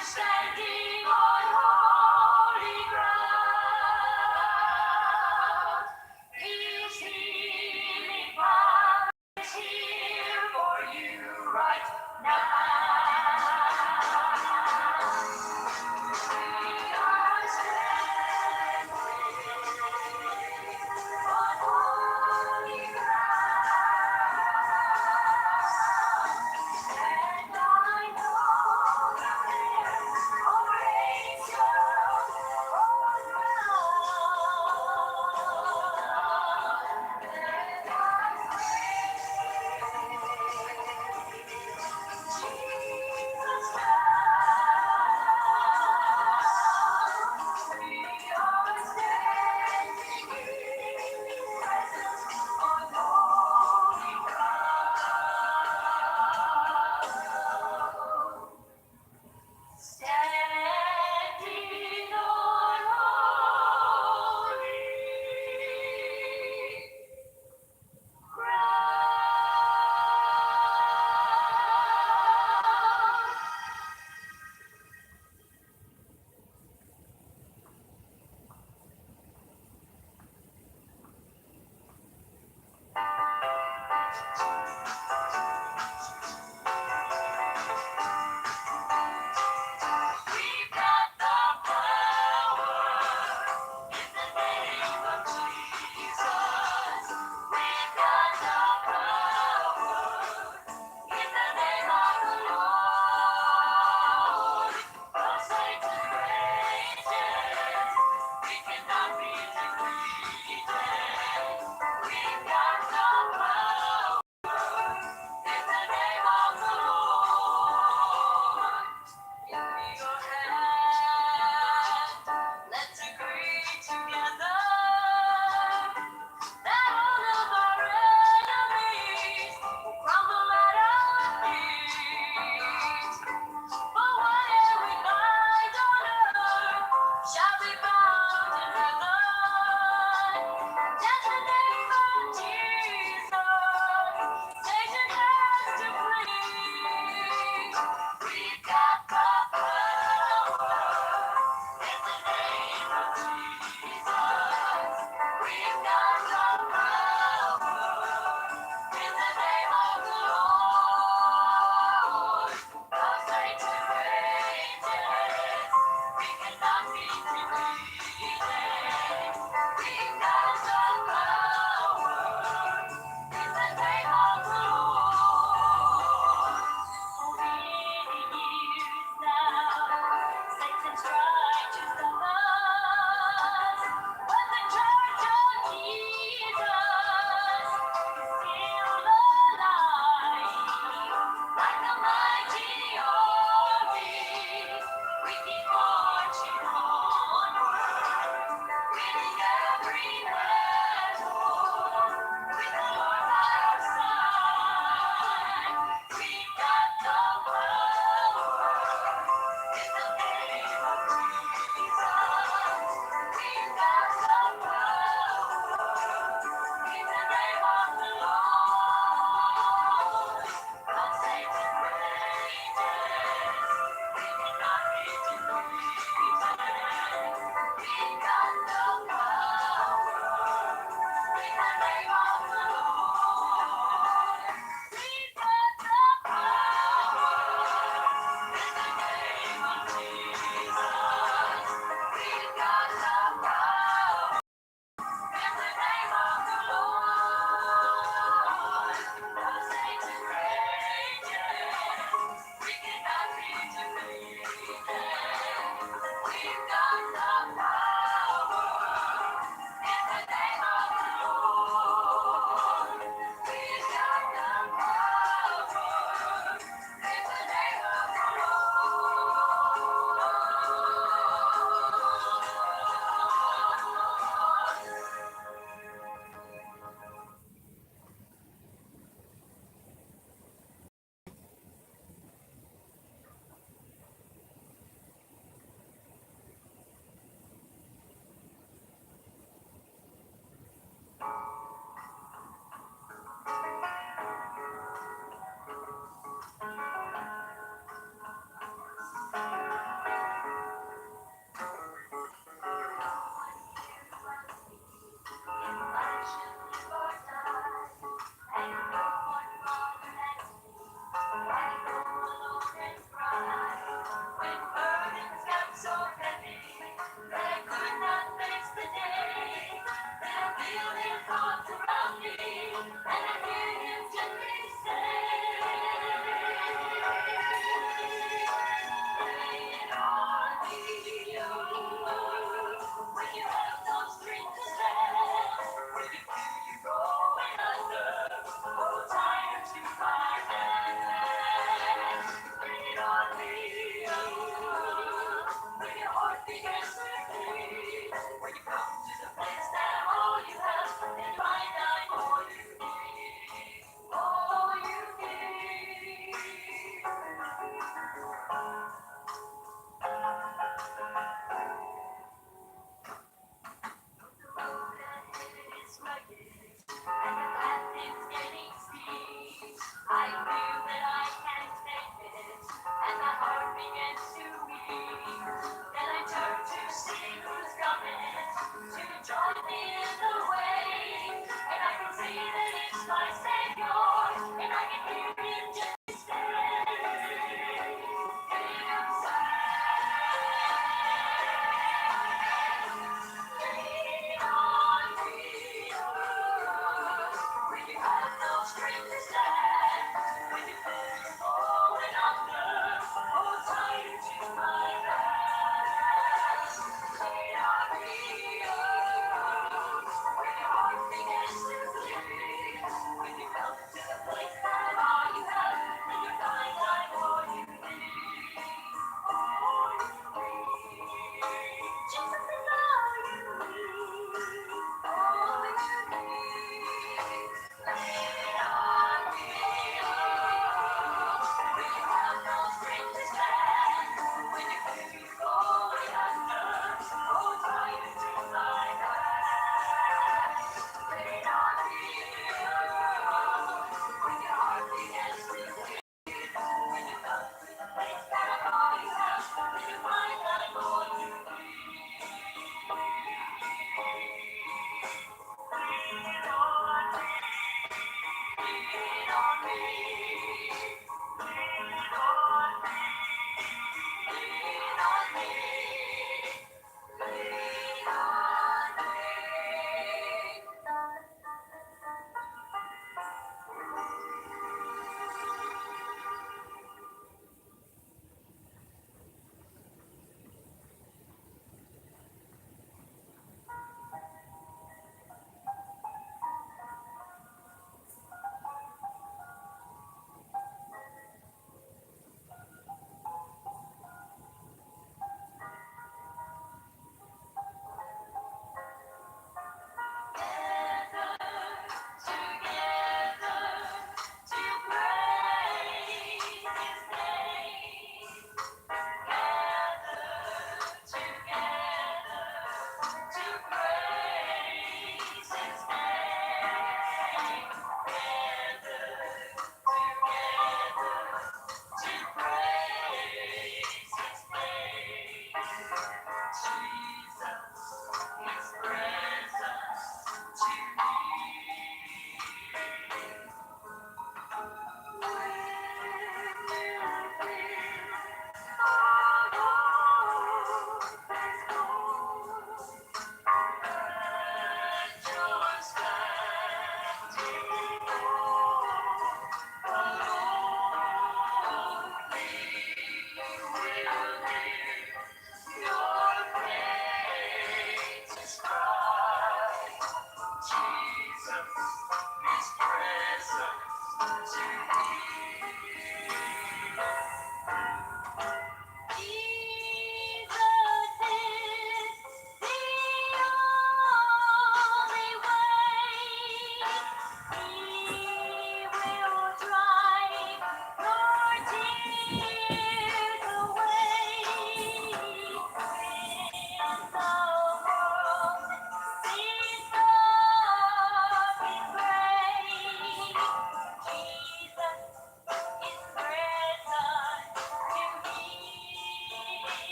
standing on holy ground. His healing power is here for you right now. We are standing on holy ground, and I know that there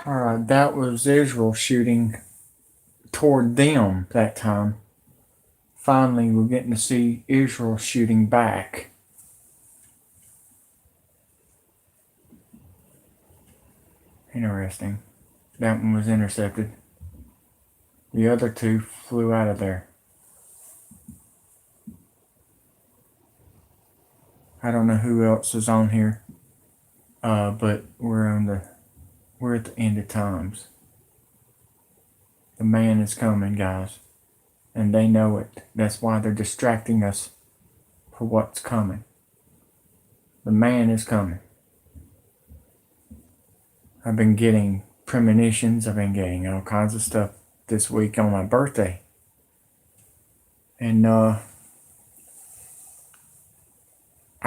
Alright, that was Israel shooting toward them that time. Finally, we're getting to see Israel shooting back. Interesting. That one was intercepted. The other two flew out of there. I don't know who else is on here, but we're at the end of times. The man is coming, guys, and they know it. That's why they're distracting us for what's coming. The man is coming. I've been getting premonitions. I've been getting all kinds of stuff this week on my birthday. And I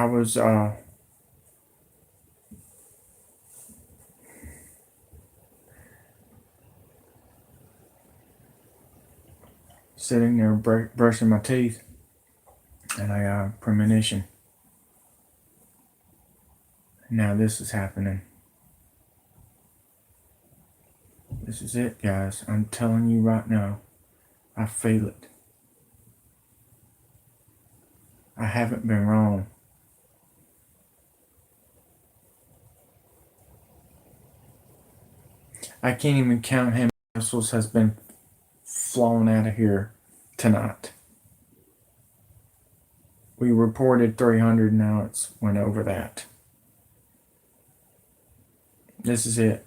was sitting there brushing my teeth, and I got a premonition. Now this is happening. This is it, guys. I'm telling you right now. I feel it. I haven't been wrong. I can't even count how many missiles has been flown out of here tonight. We reported 300, now it's went over that. This is it.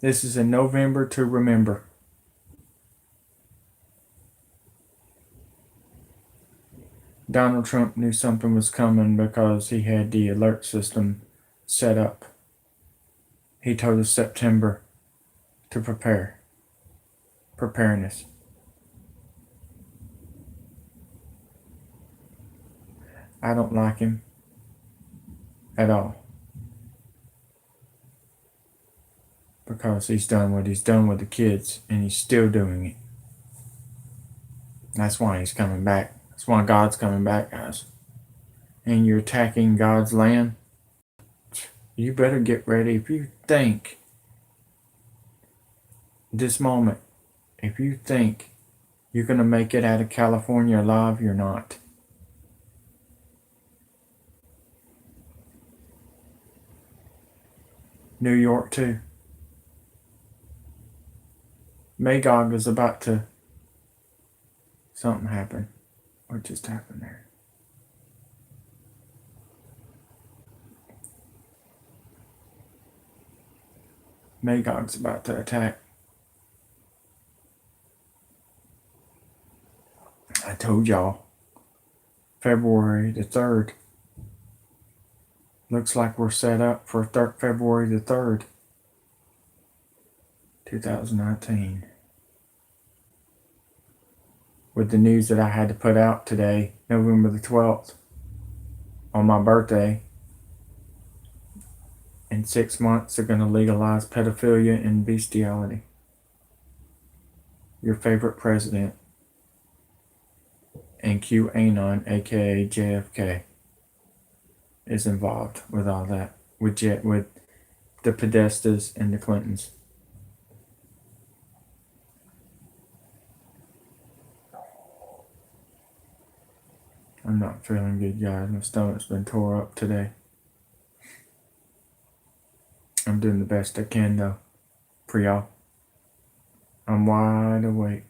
This is a November to remember. Donald Trump knew something was coming because he had the alert system set up. He told us September to prepare. Preparedness. I don't like him at all. Because he's done what he's done with the kids, and he's still doing it. That's why he's coming back. That's why God's coming back, guys. And you're attacking God's land. You better get ready. If you think this moment, if you think you're going to make it out of California alive, you're not. New York too. Magog is about to... Something happened. What just happened there? Magog's about to attack. I told y'all. February the 3rd. Looks like we're set up for February the 3rd. 2019. With the news that I had to put out today, November the 12th, on my birthday. In 6 months, they're going to legalize pedophilia and bestiality. Your favorite president and QAnon, aka JFK, is involved with all that. With the Podestas and the Clintons. I'm not feeling good, guys. My stomach's been tore up today. I'm doing the best I can, though, for y'all. I'm wide awake.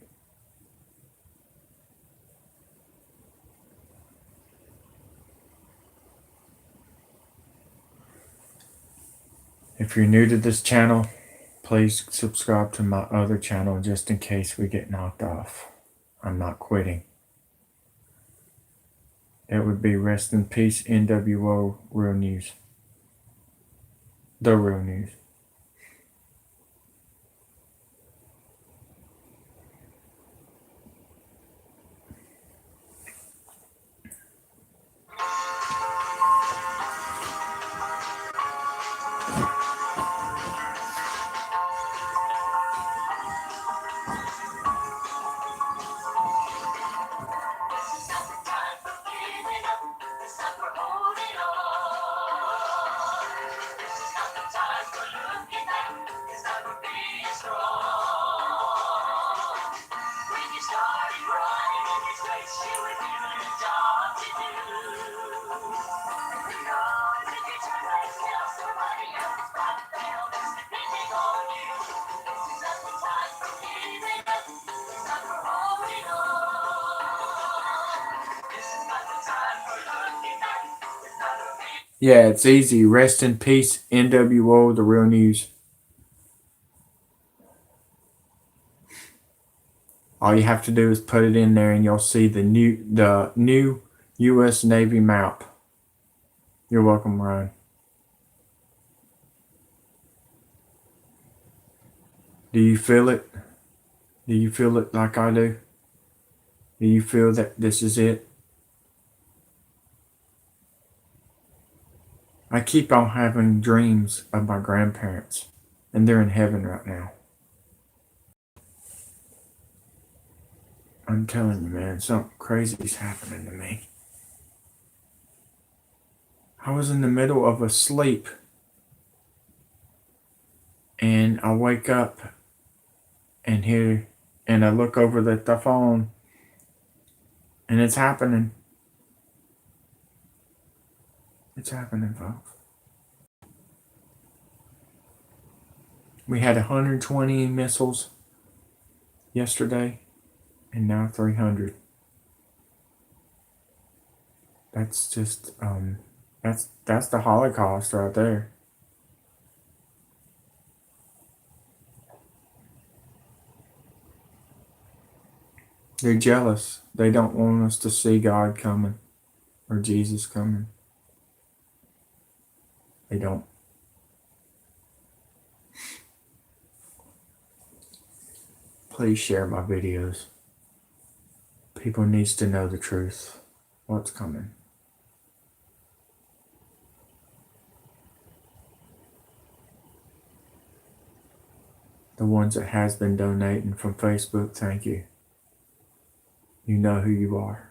If you're new to this channel, please subscribe to my other channel just in case we get knocked off. I'm not quitting. It would be Rest in Peace, NWO Real News. The Real News. Yeah, it's easy. Rest in peace, NWO, the real news. All you have to do is put it in there and you'll see the new US Navy map. You're welcome, Ryan. Do you feel it? Do you feel it like I do? Do you feel that this is it? I keep on having dreams of my grandparents, and they're in heaven right now. I'm telling you, man, something crazy's happening to me. I was in the middle of a sleep, and I wake up and hear, and I look over at the phone, and it's happening. It's happening, folks. We had 120 missiles yesterday, and now 300. That's just that's the Holocaust right there. They're jealous. They don't want us to see God coming or Jesus coming. They don't. Please share my videos. People needs to know the truth. What's coming. The ones that has been donating from Facebook, thank you. You know who you are.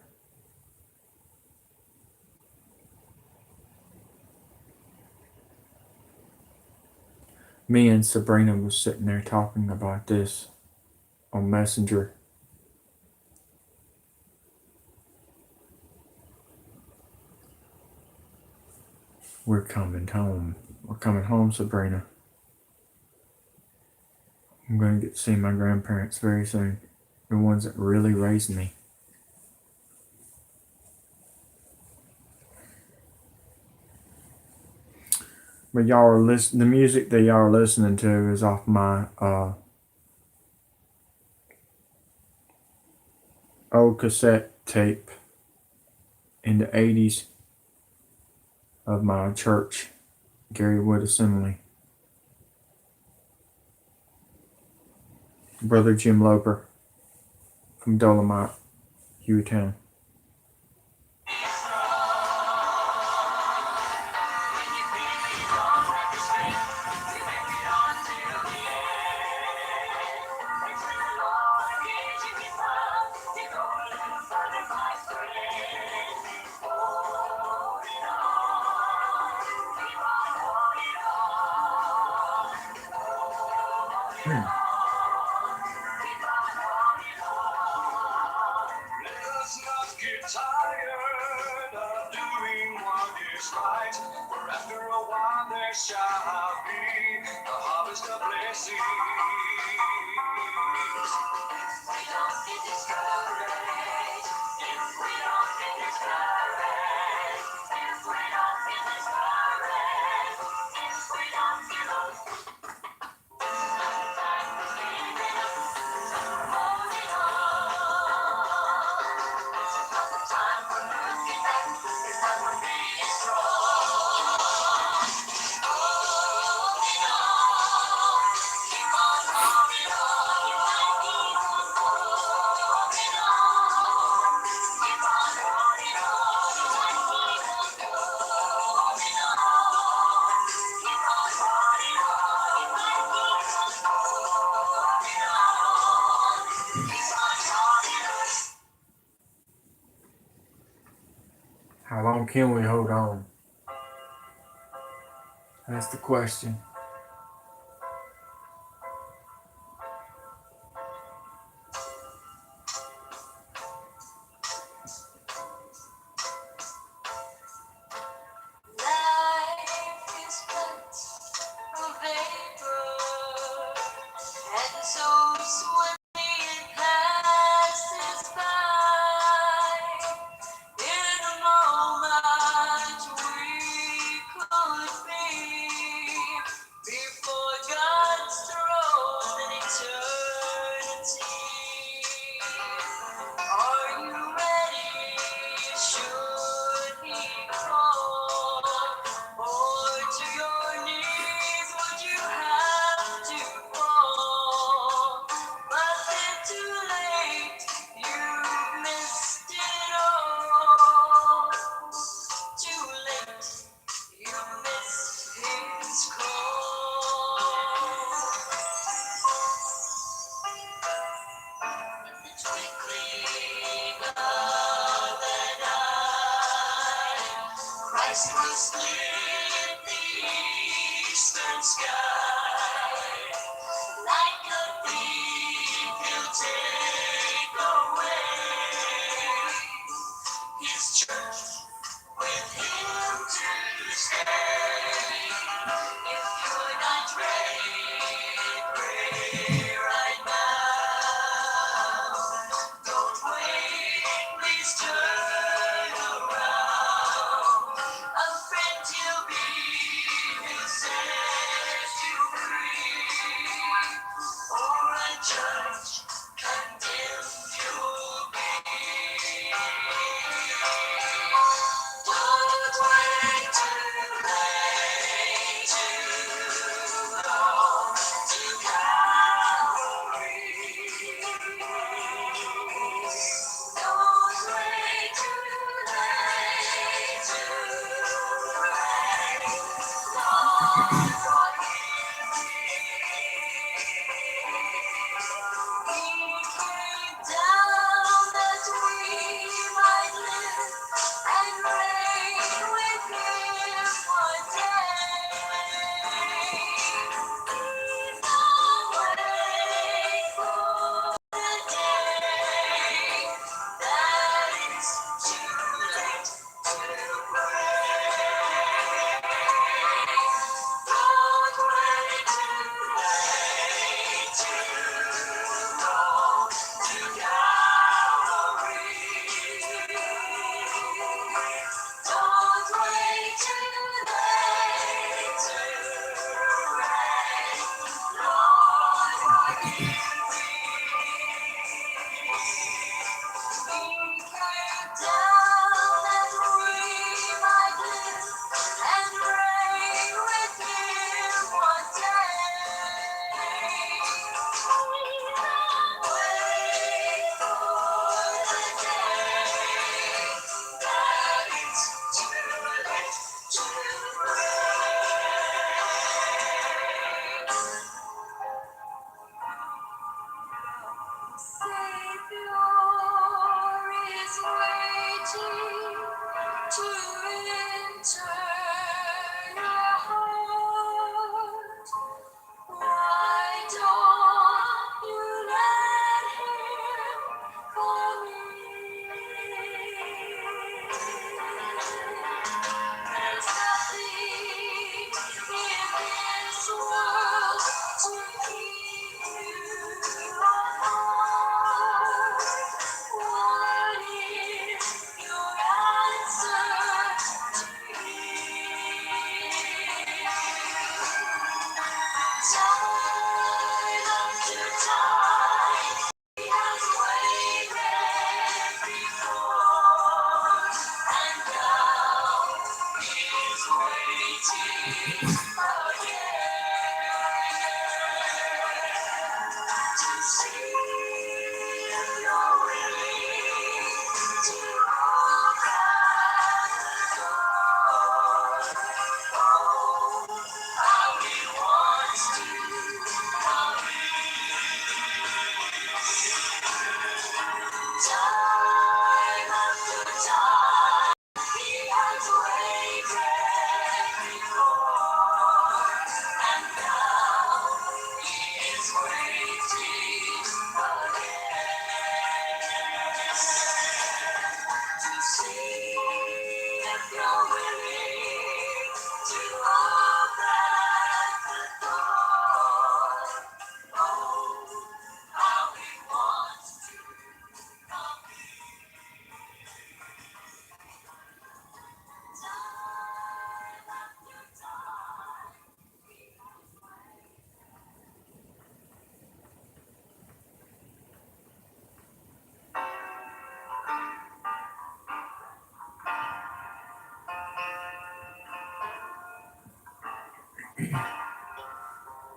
Me and Sabrina was sitting there talking about this on Messenger. We're coming home. We're coming home, Sabrina. I'm going to get to see my grandparents very soon. The ones that really raised me. But y'all are the music that y'all are listening to is off my old cassette tape in the 80s of my church, Garywood Assembly. Brother Jim Loper from Dolomite, Hueytown. How long can we hold on? That's the question. Christ will split the eastern sky. Like a thief, he'll take away his church with him to stay. If you're not ready, pray right now. Don't wait, please turn around. A friend he'll be, who set you free. Or a judge condemned you'll be. Don't wait too late to go to Calvary. Don't wait too late to pray. Lord, forgive me. He came down that we might live and reign with him one day. Please don't wait for the day that it's too late to pray. Don't wait too late to go to Calvary. Don't wait too late to pray. Lord, forgive me. He came down that we might live and reign with him one day. Wait for the day that it's too late to Savior is waiting to enter your heart. Why don't you let him come in? There's nothing in this world to keep you apart. What is your answer to him? Time after time, he has waited before, and now he is waiting again to see if you're willing to open the door. Oh, how he wants to come in. Time after time, he has waited before, and now he is waiting again to see if you're willing to open the door. Oh, how he wants to come in. Time after time, he has waited.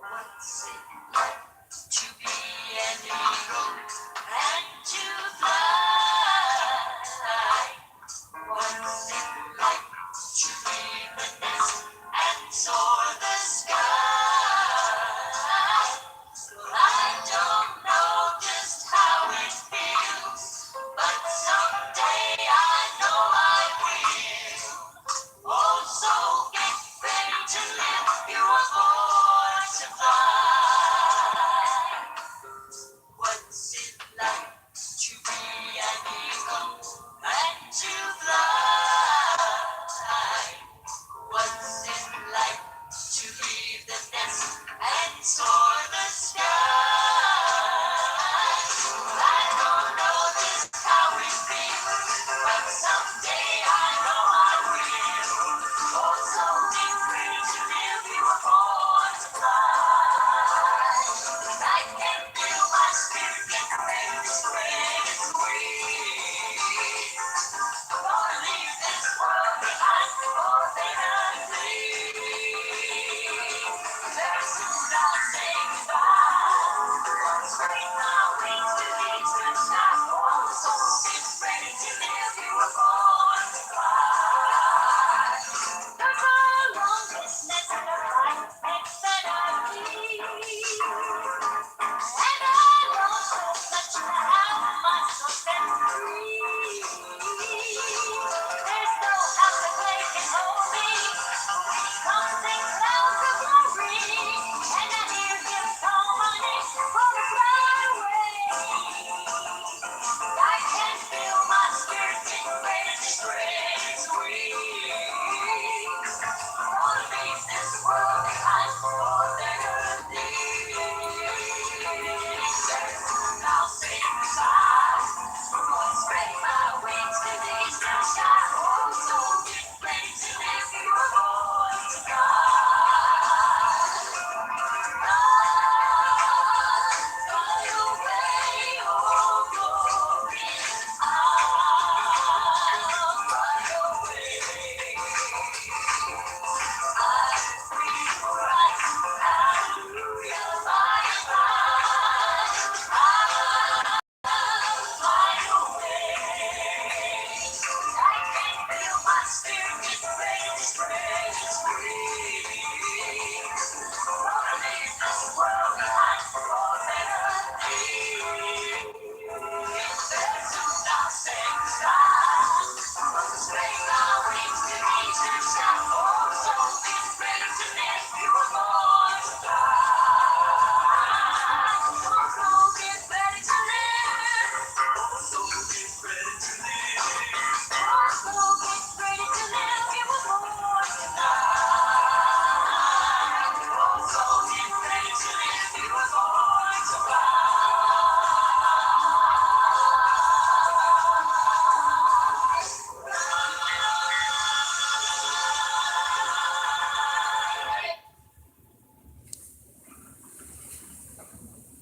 What's it like to be an eagle and to fly? What's it like to leave the nest and soar the sky? Well, I don't know just how it feels, but so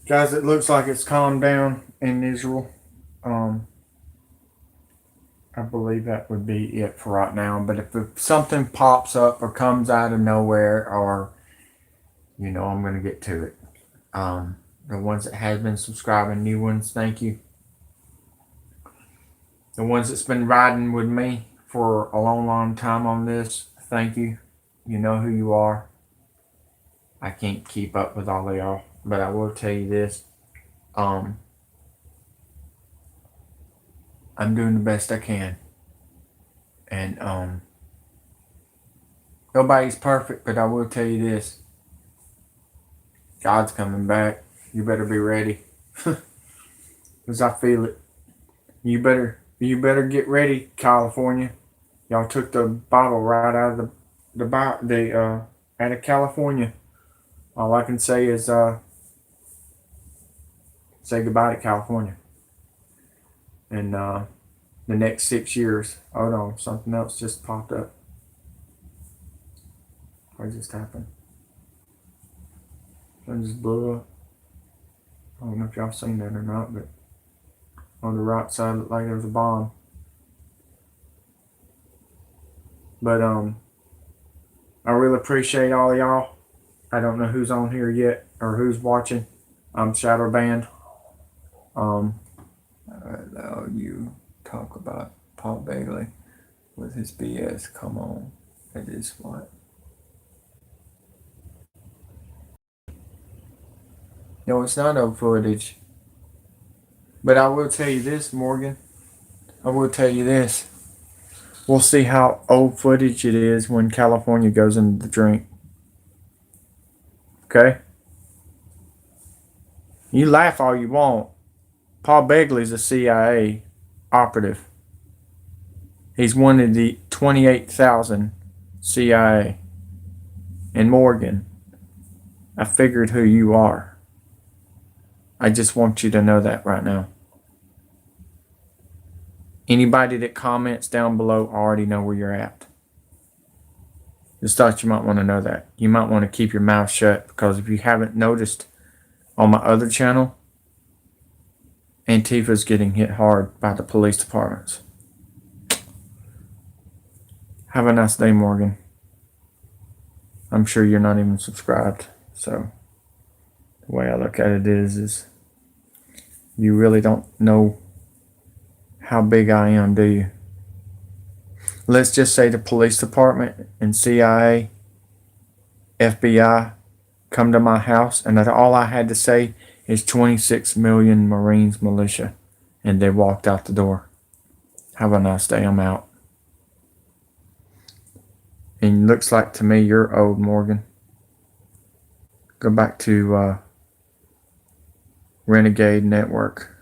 Guys, it looks like it's calmed down in Israel. I believe that would be it for right now. But if something pops up or comes out of nowhere, or I'm gonna get to it. The ones that have been subscribing, new ones, thank you. The ones that's been riding with me for a long, long time on this, thank you. You know who you are. I can't keep up with all of y'all, but I will tell you this. I'm doing the best I can. And nobody's perfect, but I will tell you this. God's coming back. You better be ready. Cause I feel it. You better get ready, California. Y'all took the bottle right out of out of California. All I can say is say goodbye to California. And the next 6 years. Oh no, something else just popped up. What just happened? Something just blew up. I don't know if y'all seen that or not, but on the right side looked like there was a bomb. But I really appreciate all of y'all. I don't know who's on here yet or who's watching. I'm Shadow Band. Allow you talk about Paul Bailey with his BS. Come on, it is what. No, it's not old footage. But I will tell you this, Morgan. I will tell you this. We'll see how old footage it is when California goes into the drink. Okay? You laugh all you want. Paul Begley's a CIA operative. He's one of the 28,000 CIA. And Morgan, I figured who you are. I just want you to know that right now. Anybody that comments down below already know where you're at. Just thought you might want to know that. You might want to keep your mouth shut, because if you haven't noticed on my other channel, Antifa's getting hit hard by the police departments. Have a nice day, Morgan. I'm sure you're not even subscribed. So the way I look at it is you really don't know how big I am, do you? Let's just say the police department and CIA, FBI come to my house, and all I had to say is 26 million Marines militia, and they walked out the door. Have a nice day. I'm out. And looks like to me you're old, Morgan. Go back to Renegade Network.